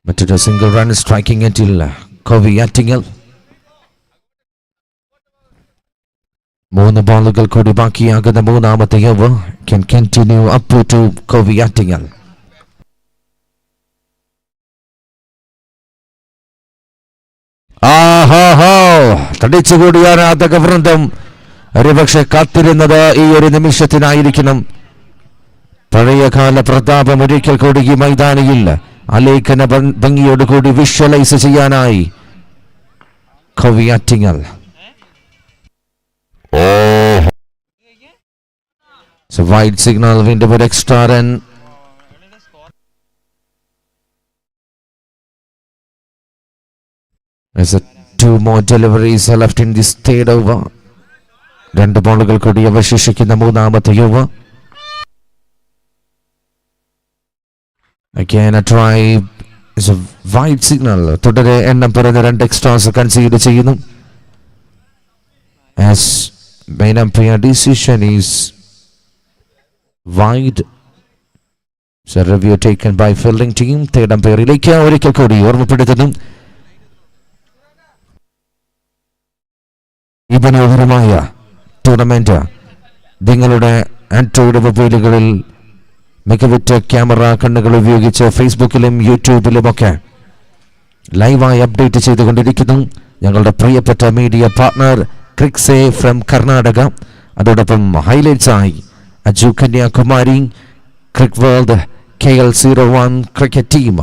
മറ്റൊരു സിംഗിൾ റൺ സ്ട്രൈക്കിംഗ് എറ്റിൽ കോവി ആറ്റിങ്ങൽ. 3 ബോളുകൾ കൂടി ബാക്കിയാകുന്ന 3ാമത്തെ ഓവർ. Can continue up to Kovi Attingal. തടിച്ചുകൂടിയ ആരാധക വൃന്ദം ഒരുപക്ഷെ കാത്തിരുന്നത് ഈ ഒരു നിമിഷത്തിനായിരിക്കണം. പഴയകാല പ്രതാപം ഒരിക്കൽ കൂടി ഈ മൈതാനിയിൽ ആലേഖന ഭംഗിയോടുകൂടി വിഷ്വലൈസ് ചെയ്യാനായി കോവി ആറ്റിങ്ങൽ. വൈഡ് സിഗ്നൽ, വീണ്ടും ഒരു extra run. Two more deliveries are left in this third over. 2 ബോളുകൾ കൂടി അവശേഷിക്കുന്ന 3ാമത്തെ over. Again a try is a wide signal. തുടരെ എണ്ണം പറയുന്ന 2 എക്സ്ട്രാസ് കൺസീഡ് ചെയ്യുന്നു. As main umpire decision is wide. So review taken by fielding team. Third umpire ഇലേക്ക് ഒരിക്കൽ കൂടി ഓർമ്മപ്പെടുത്തുന്നു. ഈ മനോഹരമായ ടൂർണമെന്റ് നിങ്ങളുടെ ആൻഡ്രോയിഡ് മൊബൈലുകളിൽ മികവുറ്റ ക്യാമറ കണ്ണുകൾ ഉപയോഗിച്ച് ഫേസ്ബുക്കിലും യൂട്യൂബിലുമൊക്കെ ലൈവായി അപ്ഡേറ്റ് ചെയ്തുകൊണ്ടിരിക്കുന്നു ഞങ്ങളുടെ പ്രിയപ്പെട്ട മീഡിയ പാർട്ണർ ക്രിക്സേ ഫ്രം കർണാടക. അതോടൊപ്പം ഹൈലൈറ്റ്സായി Aju Kanyakumari, Cric World, KL01 cricket team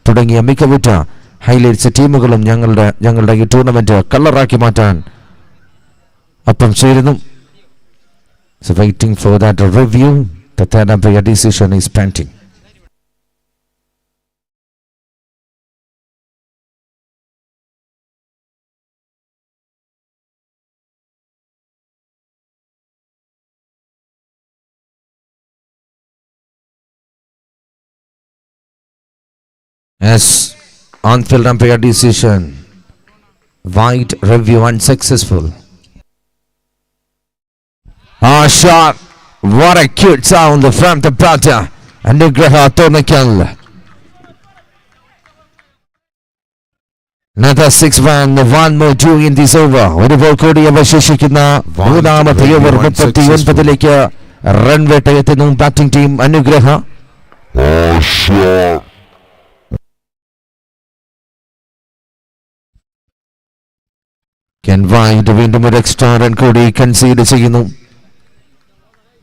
തുടങ്ങിയ മികവുറ്റ ഹൈലൈറ്റ്സ് ടീമുകളും ഞങ്ങളുടെ ഈ ടൂർണമെന്റ് കളറാക്കി മാറ്റാൻ ഒപ്പം ചേരുന്നു. So waiting for that review. The third umpire decision is pending. Yes, on-field umpire decision. Wide review unsuccessful. shot. What a cute sound from the batter. Anugraha Tonakal. Another 6 run, one more due in this over. ഒരു ball കൂടി അവശേഷിക്കുന്ന മൂന്നാമത്തെ over 39ലേക്ക് run വേട്ടയെത്തുന്നു batting team അനുഗ്രഹ. Ken wide വീണ്ടും ഒരു extra run കൂടി concede ചെയ്യുന്നു.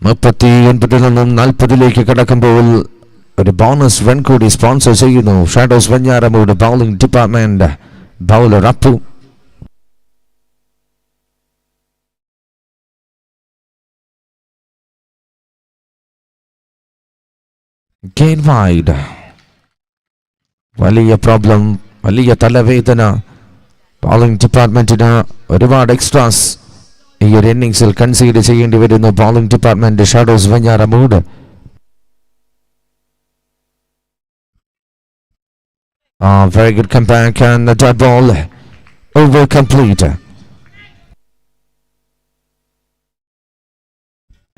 39 നിന്നും 40ലേക്ക് കടക്കുമ്പോൾ ഒരു ബോണസ് റൺ കൂടി സ്പോൺസർ ചെയ്യുന്നു shadows Venjaramoodu bowling department. Bowler Appu. Gain wide. വലിയ പ്രോബ്ലം, വലിയ തലവേദന ബൗളിംഗ് ഡിപ്പാർട്ട്മെന്റിന്. ഒരുപാട് എക്സ്ട്രാസ് ഈ ഒരു ഇന്നിംഗ്സിൽ കൺസീഡ് ചെയ്യേണ്ടി വരുന്നു bowling department shadows Venjaramoodu. Very good comeback and the dot ball over complete.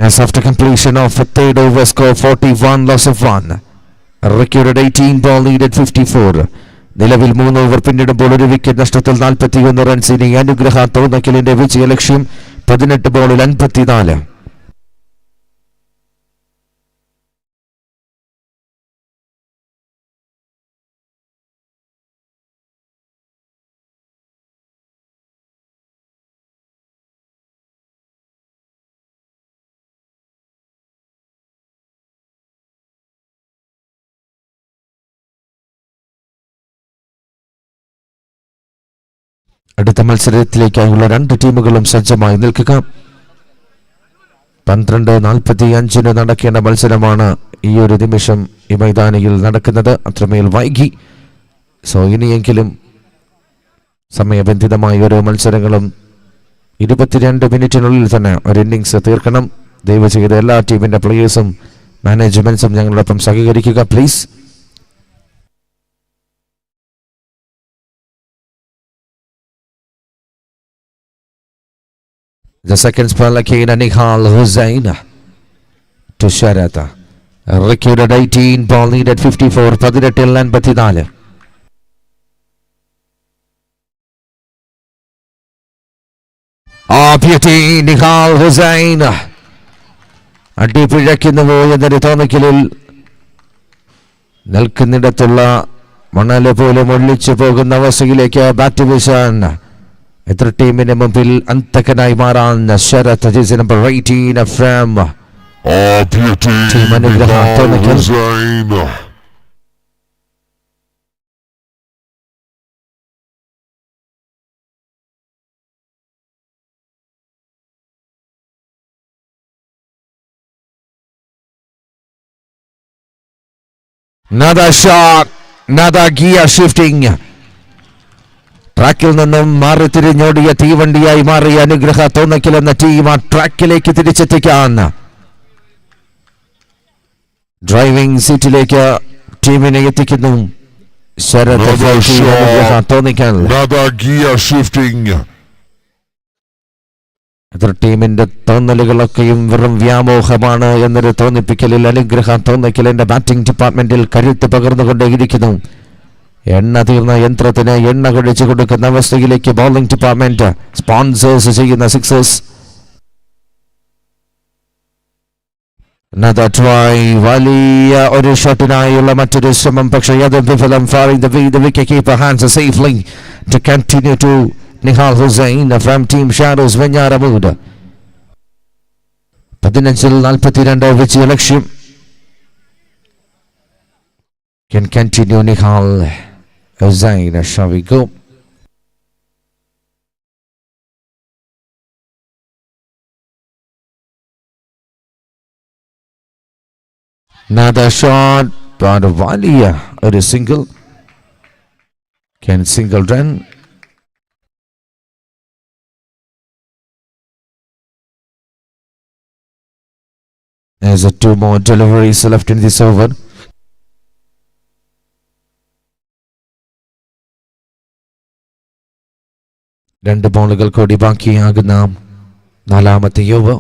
As after completion of a third over, score 41, loss of 1. Recorded 18 ball needed 54. നിലവിൽ 3 ഓവർ പിന്നിടുമ്പോൾ ഒരു വിക്കറ്റ് നഷ്ടത്തിൽ 41 റൺസിന് അനുഗ്രഹ തോന്നക്കലിന്റെ വിജയലക്ഷ്യം 18 ബോളിൽ 54. അടുത്ത മത്സരത്തിലേക്കായുള്ള 2 ടീമുകളും സജ്ജമായി നിൽക്കുക. 12:45 നടക്കേണ്ട മത്സരമാണ് ഈ ഒരു നിമിഷം ഈ മൈതാനിയിൽ നടക്കുന്നത്. അത്രമേൽ വൈകി. സോ ഇനിയെങ്കിലും സമയബന്ധിതമായ ഓരോ മത്സരങ്ങളും 22 മിനിറ്റിനുള്ളിൽ തന്നെ ഒരു ഇന്നിങ്സ് തീർക്കണം. ദയവ് ചെയ്ത് എല്ലാ ടീമിന്റെ പ്ലേയേഴ്സും മാനേജ്മെന്റ്സും ഞങ്ങളോടൊപ്പം സഹകരിക്കുക please. The second spell again, Nihal Hussain to Sharata. Recorded 18, ball needed 54, 18-54. Beauty, Nihal Hussain. അടിപിഴയ്ക്കുന്നുവോ എന്നൊരു തോന്നലിൽ നിൽക്കുന്നിടത്തുള്ള മണല് പോലും ഒളിച്ചു പോകുന്ന അവസ്ഥയിലേക്ക് ബാറ്റ് വീശാൻ എത്ര ടീമിന് മുമ്പിൽ അന്തകനായി മാറാൻ Sharath jersey number 18 from team Anugraha Thonnakkal. Another shot, another gear shifting. ട്രാക്കിൽ നിന്നും മാറി തിരിഞ്ഞോടിയ തീവണ്ടിയായി മാറിയ അനുഗ്രഹ തോന്നക്കൽ എന്ന ടീം ആ ട്രാക്കിലേക്ക് തിരിച്ചെത്തിക്കാൻ ഡ്രൈവിംഗ് സീറ്റിലേക്ക് ടീമിനെ എത്തിക്കുന്നു ശരത് അനുഗ്രഹ തോന്നിക്കൽ. എത്ര ടീമിന്റെ തോന്നലുകളൊക്കെയും വെറും വ്യാമോഹമാണ് എന്നൊരു തോന്നിപ്പിക്കലിൽ അനുഗ്രഹ തോന്നക്കലിന്റെ ബാറ്റിംഗ് ഡിപ്പാർട്ട്മെന്റിൽ കരുത്ത് പകർന്നുകൊണ്ടേയിരിക്കുന്നു. എണ്ണ തീർന്ന യന്ത്രത്തിന് എണ്ണ കഴിച്ചു കൊടുക്കുന്ന അവസ്ഥയിലേക്ക് ബൗളിംഗ് ഡിപ്പാർട്ട്മെന്റ് സ്പോൺസേഴ്സ് ചെയ്യുന്ന സിക്സേഴ്സ്. വലിയ ഒരു ഷോട്ടിനായുള്ള മറ്റൊരു ശ്രമം, പക്ഷേ അത് വിഫലം. The wicketkeeper hands safely to continue to Nihal Hussain from Team Shadows Venjaramoodu. 15-42 വിജയലക്ഷ്യം. Can continue Nihal Hussain. Shall we go? Another shot, but Valia or a single. Can single run? There's 2 more deliveries left in this over. രണ്ട് ബോളുകൾ കൂടി ബാക്കിയാകുന്ന നാലാമത്തെ over.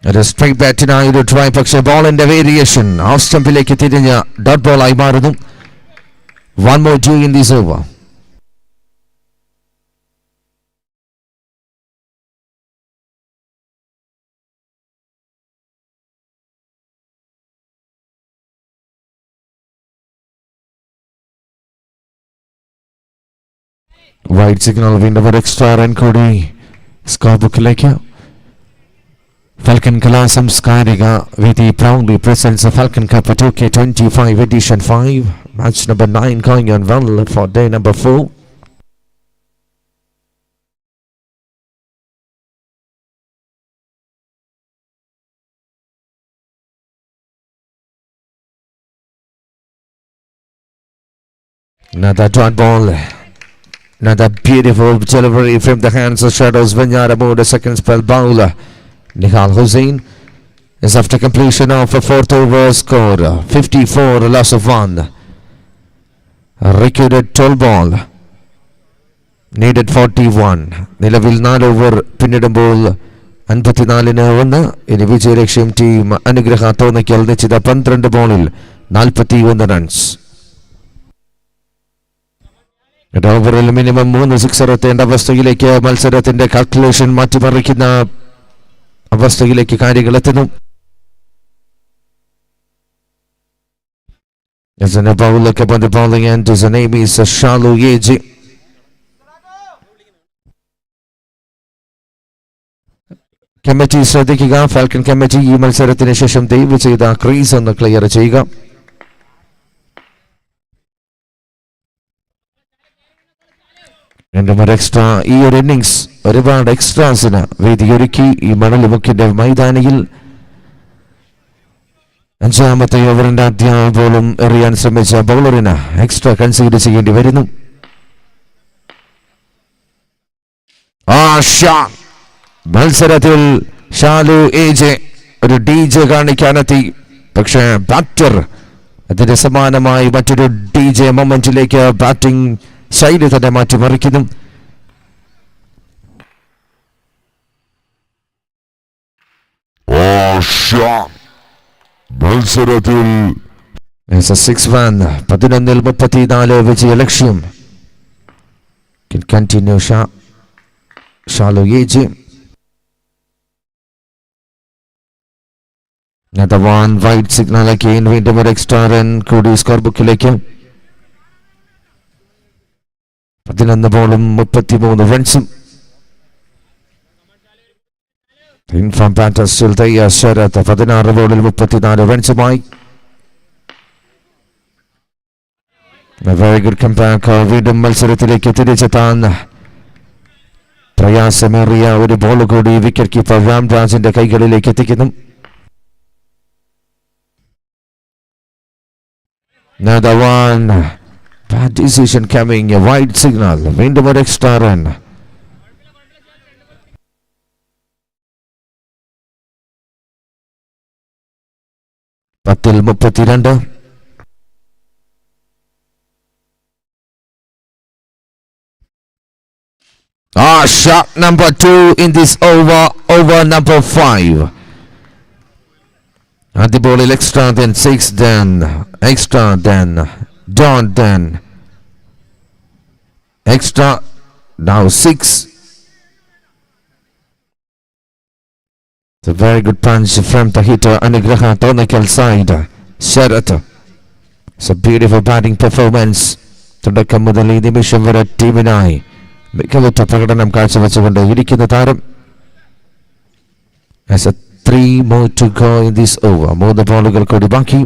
ഒരു strike ബാറ്റിനായി ഒരു try, പക്ഷേ ബോളിന്റെ variation of സ്റ്റംപിലേക്ക് തിരിഞ്ഞ dot ball ആയി മാറുന്നു. 1 more due in this over. Wide signal വീണ്ടും ഒരു എക്സ്ട്രാ റൺ കൂടി score ബുക്കിലേക്ക്. Falcon Kala Samskarika Viti proudly presents the Falcon Cup 2K25 Edition 5. Match number 9 going on well for day number 4. Another dot ball. Another beautiful delivery from the hands of Shadows Vanyaramo, the second spell bowler. Nihal Hussain is after completion of a fourth over score 54, a loss of 1. Recorded 12 ball. Needed 41. നിലവിൽ 4 over പിന്നിടുമ്പോൾ 54-ന് 1. ഇനി വിജയലക്ഷ്യം team Anugraha തോന്നിക്കൽ നിശ്ചിത 12 ബോളിൽ 41 runs. ഓവറിൽ minimum 3 sixer എത്തേണ്ട അവസ്ഥയിലേക്ക് മത്സരത്തിന്റെ കാൽക്കുലേഷൻ മാറ്റിമറിക്കുന്ന അവസ്ഥയിലേക്ക് കാര്യങ്ങൾ എത്തുന്നു. As an above look upon the bowling end, his name is Shalu Yeji. Committee ശ്രദ്ധിക്കുക, ഫാൽക്കൺ കമ്മിറ്റി ഈ മത്സരത്തിന് ശേഷം ദയവ് ചെയ്ത ക്രീസ് ഒന്ന് ക്ലിയർ ചെയ്യുക. രണ്ടും ഒരു എക്സ്ട്രാ. ഈ ഒരു ഇന്നിങ്സ് ഒരുപാട് എക്സ്ട്രാസിന് വേദിയൊരുക്കി. ഈ മണലുമുക്കിന്റെ മൈതാനിയിൽ 5ാമത്തെ ഓവറിന്റെ ആദ്യ ബോളും എറിയാൻ ശ്രമിച്ച ബൗളറിന് എക്സ്ട്രാ കൺസീഡ് ചെയ്യേണ്ടി വരുന്നു. മത്സരത്തിൽ ഷാലു ഏജെ ഒരു DJ കാണിക്കാനെത്തി. പക്ഷേ ബാറ്റർ അതിന് സമാനമായി മറ്റൊരു DJ മൊമെന്റിലേക്ക് ബാറ്റിംഗ് ശൈലി തന്നെ മാറ്റിമറിക്കുന്നു. മത്സരത്തിൽ 6 run 11-34 വിജയലക്ഷ്യം. Can continue Shalu Yeji. Another one wide signal again. വീണ്ടും ഒരു എക്സ്ട്രാ റൺ കൂടി സ്കോർ ബുക്കിലേക്ക്. 11 ബോളും 33 റൺസും. From batter still there, Sharath 16 ബോളിൽ 34 റൺസുമായി. Very good comeback. വീണ്ടും മത്സരത്തിലേക്ക് തിരിച്ചെത്താൻ പ്രയാസമേറിയ ഒരു ബോൾ കൂടി വിക്കറ്റ് കീപ്പർ രാംരാജിന്റെ കൈകളിലേക്ക് എത്തിക്കുന്നു. Another one. Bad decision coming. A wide signal. വീണ്ടും ഒരു എക്സ്ട്രാ റൺ. പത്തിൽ 32. Shot number 2 in this over number 5. At the ball, extra, then 6, then extra, then Don, then extra, now 6. It's a very good punch from the hitter Anugraha Tonikal side. Sharath. It's a beautiful batting performance. തുടക്കം മുതൽ ഈ നിമിഷം വരെ ടീമിനായി മികവുറ്റ പ്രകടനം കാഴ്ചവെച്ചുകൊണ്ട് ഇരിക്കുന്ന താരം. As a 3 more to go in this over. 3 ബോളുകൾ കൂടി ബാക്കി.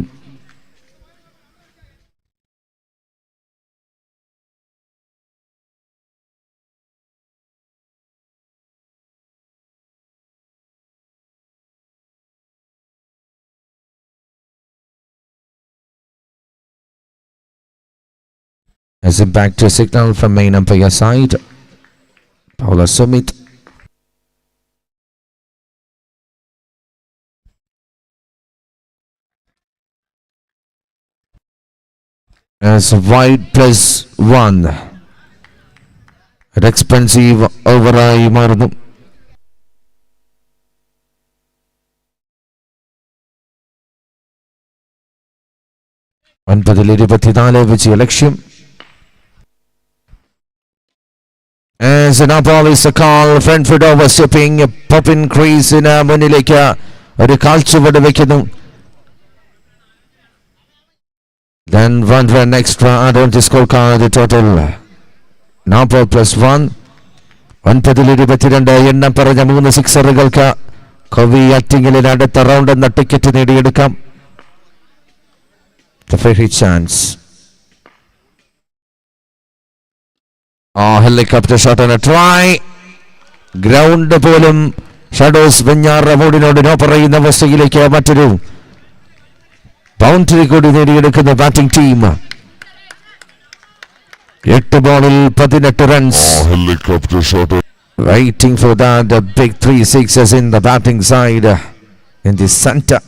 As a back to signal from main umpire side. Paula Sumit. As wide +1. An expensive over ആയി മാറുന്നു. 9-24 വിജയലക്ഷ്യം. As an ball is a call, Brentford overstepping, pop-in crease മുന്നിലേക്ക് ഒരു കാൽച്ചുവട് വെക്കുന്നു. Then 1 run extra add-on to scorecard, the total 9+1. 9-22 എണ്ണം പറഞ്ഞ 3 സിക്സറുകൾക്ക് കോവി ആറ്റിങ്ങലിൽ അടുത്ത റൗണ്ട് എന്ന ticket നേടിയെടുക്കാം. The very chance. Helicopter shot and a try. Ground പോലും ഷാഡോസ് വെഞ്ഞാറ മോഡിനോട് നോ പറയുന്ന അവസ്ഥയിലേക്ക് മറ്റൊരു ബൗണ്ടറി കൂടി നേടിയെടുക്കുന്ന ബാറ്റിംഗ് ടീം. 8 ബോളിൽ 18 runs. Helicopter shot. Waiting for that, the big 3 sixes in the batting side in the center.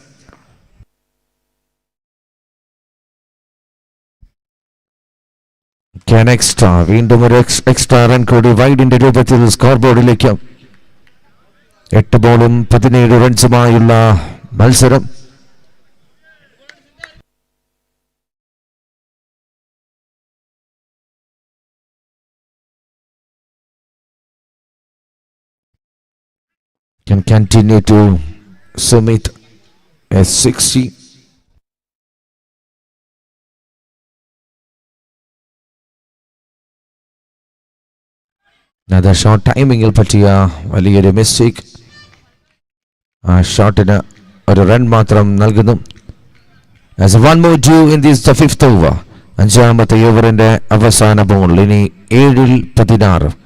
Can extra വീണ്ടും ഒരു extra run കൂടി വൈഡിന്റെ രൂപത്തിൽ സ്കോർ ബോർഡിലേക്ക്. 8 ബോളും 17 റൺസുമായുള്ള മത്സരം. Can continue to submit a 60. Another short timing പറ്റിയ വലിയൊരു മിസ്റ്റേക്ക്. ആ ഷോട്ടിന് ഒരു റൺ മാത്രം നൽകുന്നു. As one more due in this the 5th over. 5ാമത്തെ ഓവറിന്റെ അവസാന ബോൾ. ഇനി 7-16.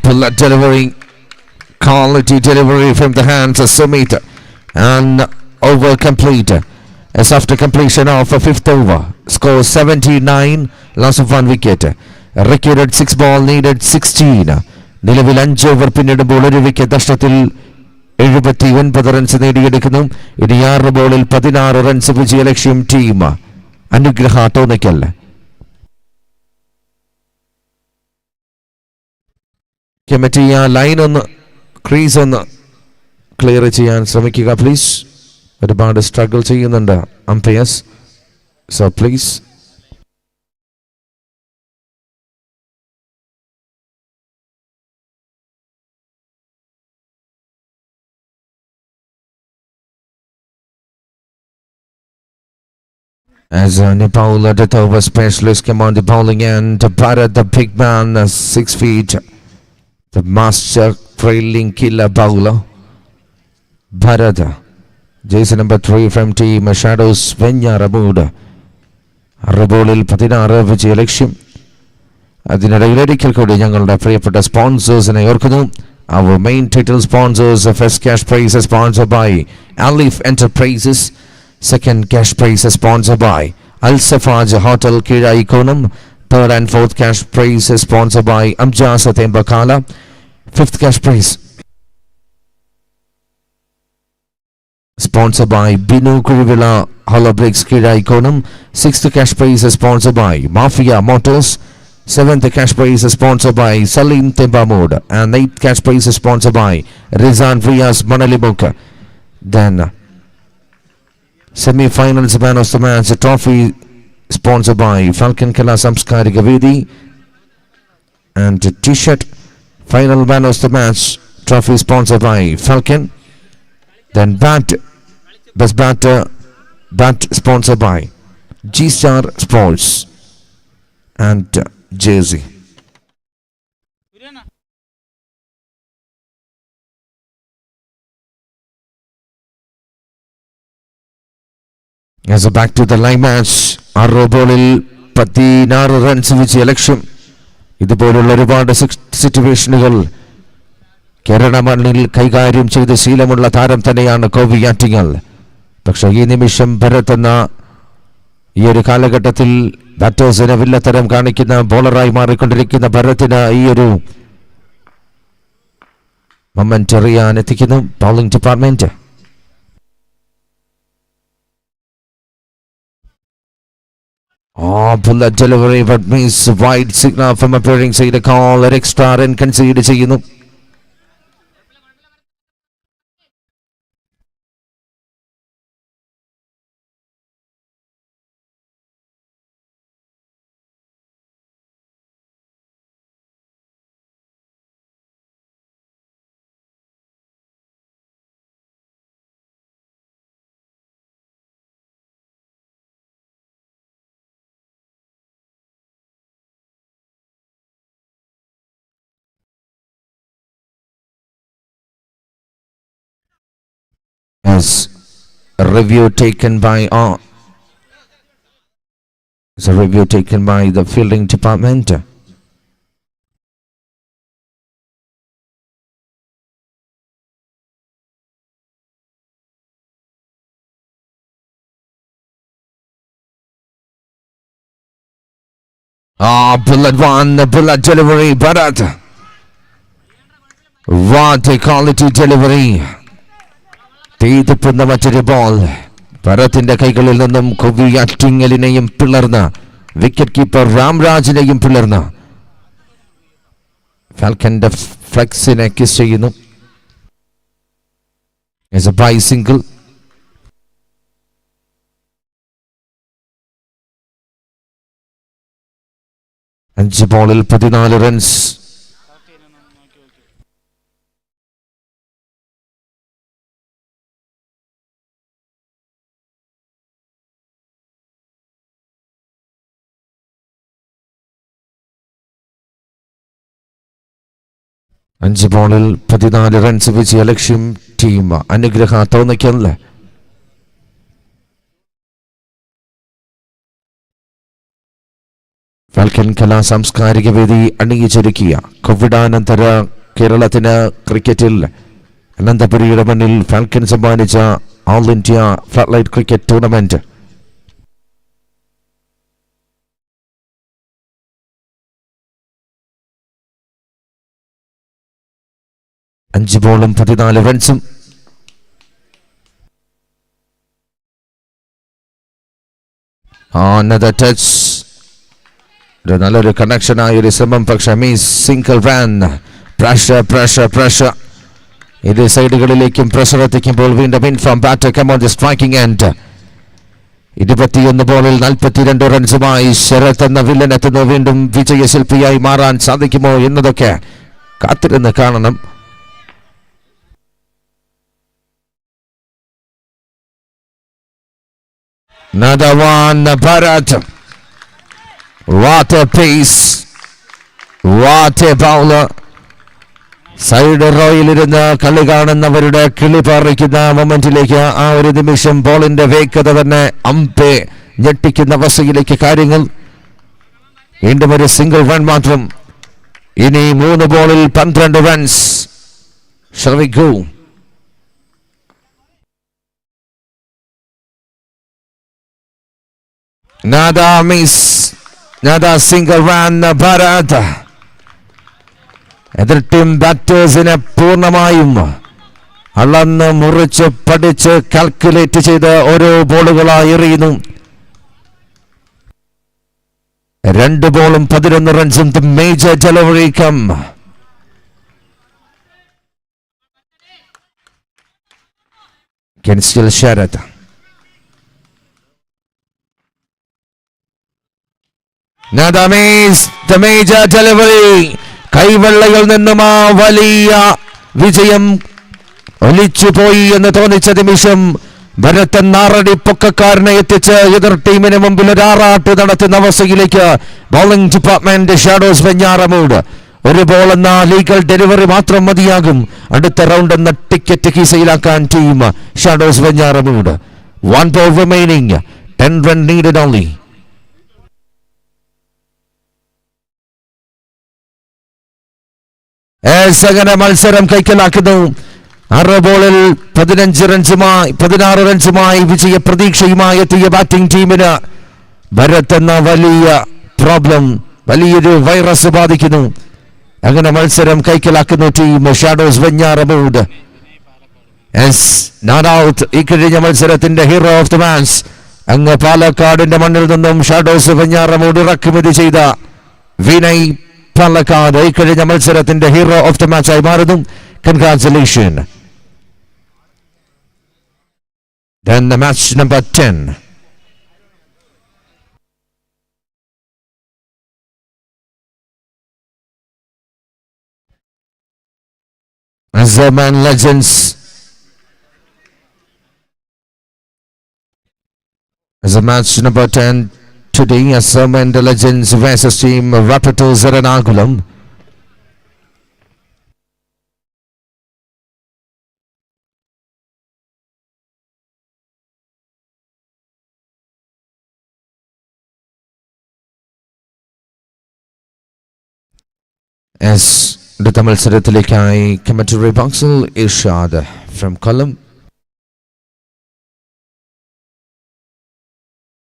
Bullet delivery, quality delivery from the hands of Sumit, and over complete. As after completion of a 5th over, score 79, loss of 1 wicket. Recorded 6 ball, needed 16. നിലവിൽ 5 over പിന്നിടുമ്പോൾ ഒരു wicket നഷ്ടത്തിൽ 79 runs നേടിയെടുക്കുന്നു. ഇനി 6 ബോളിൽ 16 runs വിജയലക്ഷ്യം team. Anugraha Thonnakkal. Committee ആ line ഒന്ന് crease ഒന്ന് ക്ലിയർ ചെയ്യാൻ ശ്രമിക്കുക പ്ലീസ്. ഒരുപാട് സ്ട്രഗിൾ ചെയ്യുന്നുണ്ട് umpires. So please. As Nepal at the over specialist come on the bowling end, Bharat the big man, 6 feet. The master trailing killer bowler Bharat, jersey number 3 from team Shadows വെഞ്ഞാറ മൂട്. 6 ബോളിൽ 16 വിജയലക്ഷ്യം. അതിനിടയിൽ ഒരിക്കൽ കൂടി ഞങ്ങളുടെ പ്രിയപ്പെട്ട സ്പോൺസേഴ്സിനെ ഓർക്കുന്നു. Our main title sponsors, first cash prize sponsored by Alif Enterprises. Second cash prize sponsored by Al Safaj Hotel Kiraikonam. Third and fourth cash prize sponsored by Amjad Satembakala. Fifth cash prize sponsored by Binu Kurivilla Holobricks Kiraikonam. Sixth cash prize sponsored by Mafia Motors. Seventh cash prize sponsored by Salim Tembamod. And eighth cash prize sponsored by Rizan Riaz Manalimuka. Then semi-finals man of the match trophy sponsored by Falcon Kala Samskarika Vedi. And t-shirt final man of the match trophy sponsored by Falcon. Then best batter bat sponsored by G-Star Sports and Jersey. As a back to the line match, 6 ബോളിൽ 16 runs വിജയലക്ഷ്യം. ഇതുപോലുള്ള ഒരുപാട് സിറ്റുവേഷനുകൾ കേരള മണ്ണിൽ കൈകാര്യം ചെയ്ത് ശീലമുള്ള താരം തന്നെയാണ് കോവി ആറ്റിങ്ങൽ. പക്ഷേ ഈ നിമിഷം ഭരത് എന്ന ഈ ഒരു കാലഘട്ടത്തിൽ ബാറ്റേഴ്സിന് വില്ലത്തരം കാണിക്കുന്ന ബോളറായി മാറിക്കൊണ്ടിരിക്കുന്ന ഭരത്തിന് ഈ ഒരു മൊമെന്റ് എറിയാൻ എത്തിക്കുന്നു bowling department. bullet delivery but means wide signal from appearing side a call at extra run concede ചെയ്യുന്നു. As a review taken by the fielding department. Bullet one, the bullet delivery, Bharat. What a quality delivery. തീതുപ്പുന്ന മറ്റൊരു ball ഭരത്തിന്റെ കൈകളിൽ നിന്നും കൊവിയാറ്റിങ്ങലിനെയും പിളർന്ന wicket keeper രാംരാജിനെയും പിളർന്ന ഫാൽക്കന്റെ ഫ്ലെക്സിനെ kiss ചെയ്യുന്നു. As a by single. അഞ്ച് ബോളിൽ 14 runs. അഞ്ച് ബോളിൽ 14 runs വിജയ ലക്ഷ്യം ടീം അനുഗ്രഹ തോന്നിക്കല്ല. ഫാൽക്കൻ കലാ സാംസ്കാരിക വേദി അണിയിച്ചൊരുക്കിയ കോവിഡാനന്തര കേരളത്തിന് ക്രിക്കറ്റിൽ അനന്തപുരിയുടെ മണ്ണിൽ ഫാൽക്കൻ സമ്മാനിച്ച all India flood cricket tournament അഞ്ച് ബോളും 14 റൺസും. ടച്ച് നല്ലൊരു കണക്ഷൻ ആയ ഒരു ശ്രമം, പക്ഷെ മീസ് സിംഗിൾ റൺ. പ്രഷർ ഇത് സൈഡുകളിലേക്കും പ്രഷർ എത്തിക്കുമ്പോൾ വീണ്ടും in form batter come on the striking end. 21 ബോളിൽ 42 റൺസുമായി ശരത് എന്ന വില്ലൻ എത്തുന്നു. വീണ്ടും വിജയശില്പിയായി മാറാൻ സാധിക്കുമോ എന്നതൊക്കെ കാത്തിരുന്ന് കാണണം. Another one, Bharat. What a pace. What a bowler. Side റോയിലിരുന്ന് കളി കാണുന്നവരുടെ കിളി പാറിക്കുന്ന മൊമെന്റിലേക്ക് ആ ഒരു നിമിഷം ബോളിന്റെ വേഗത തന്നെ അമ്പെ ഞെട്ടിക്കുന്ന അവസ്ഥയിലേക്ക് കാര്യങ്ങൾ. വീണ്ടും ഒരു സിംഗിൾ റൺ മാത്രം. ഇനി 3 ബോളിൽ 12 runs. Shall we go? Nada miss, nada single run, Bharat. എതിർ ടീം ബാറ്റേഴ്സിനെ പൂർണ്ണമായും അളന്ന് മുറിച്ച് പഠിച്ച് കാൽക്കുലേറ്റ് ചെയ്ത് ഓരോ ബോളുകളായി എറിയുന്നു. 2 ബോളും 11 റൺസും. The major delivery come. Still Sharath. Nada miss, the major delivery. കൈവെള്ളയിൽ നിന്നും ആ വലിയ വിജയം ഒലിച്ചുപോയി എന്ന് തോന്നിച്ച നിമിഷം ഭരതൻ നാറടി പൊക്കക്കാരനെ എത്തിച്ച് എതിർ ടീമിന് മുമ്പിൽ ഒരു ആറാട്ട് നടത്തുന്ന അവസ്ഥയിലേക്ക് ബൗളിംഗ് ഡിപ്പാർട്ട്മെന്റ് ഷാഡോസ് വെഞ്ഞാറമൂട്. ഒരു ബോൾ എന്ന ലീഗൽ ഡെലിവറി മാത്രം മതിയാകും അടുത്ത റൗണ്ട് എന്ന ടിക്കറ്റ് കീസയിലാക്കാൻ team Shadows Venjaramoodu. 1 ball remaining, 10 run needed only. അങ്ങനെ മത്സരം കൈക്കലാക്കുന്നു. 6 ബോളിൽ 16 റൺസുമായി വിജയ പ്രതീക്ഷയുമായി എത്തിയ ബാറ്റിംഗ് ടീമിന് ഭരത് എന്ന വലിയ പ്രോബ്ലം, വലിയൊരു വൈറസ് ബാധിക്കുന്നു. അങ്ങനെ മത്സരം കൈക്കലാക്കുന്നു ടീം ഷാഡോസ് വെഞ്ഞാറമൂട്. ഈ കഴിഞ്ഞ മത്സരത്തിന്റെ ഹീറോ ഓഫ് ദി മാച്ച് അങ്ങ് പാലക്കാടിന്റെ മണ്ണിൽ നിന്നും ഷാഡോസ് വെഞ്ഞാറമൂട് ഇറക്കുമതി ചെയ്ത വിനയ് പാലക്കാട് ഇക്കഴിഞ്ഞ മത്സരത്തിന്റെ ഹീറോ ഓഫ് ദ മാച്ച് ആയി മാറുന്നു. Congratulation. Then the match number 10. Zaman Legends. As a match number 10 today, Zaman Legends versus team Rapatos Ernakulam. As the മത്സരത്തിലേക്കായി commentary boxil Irshad from Kollam.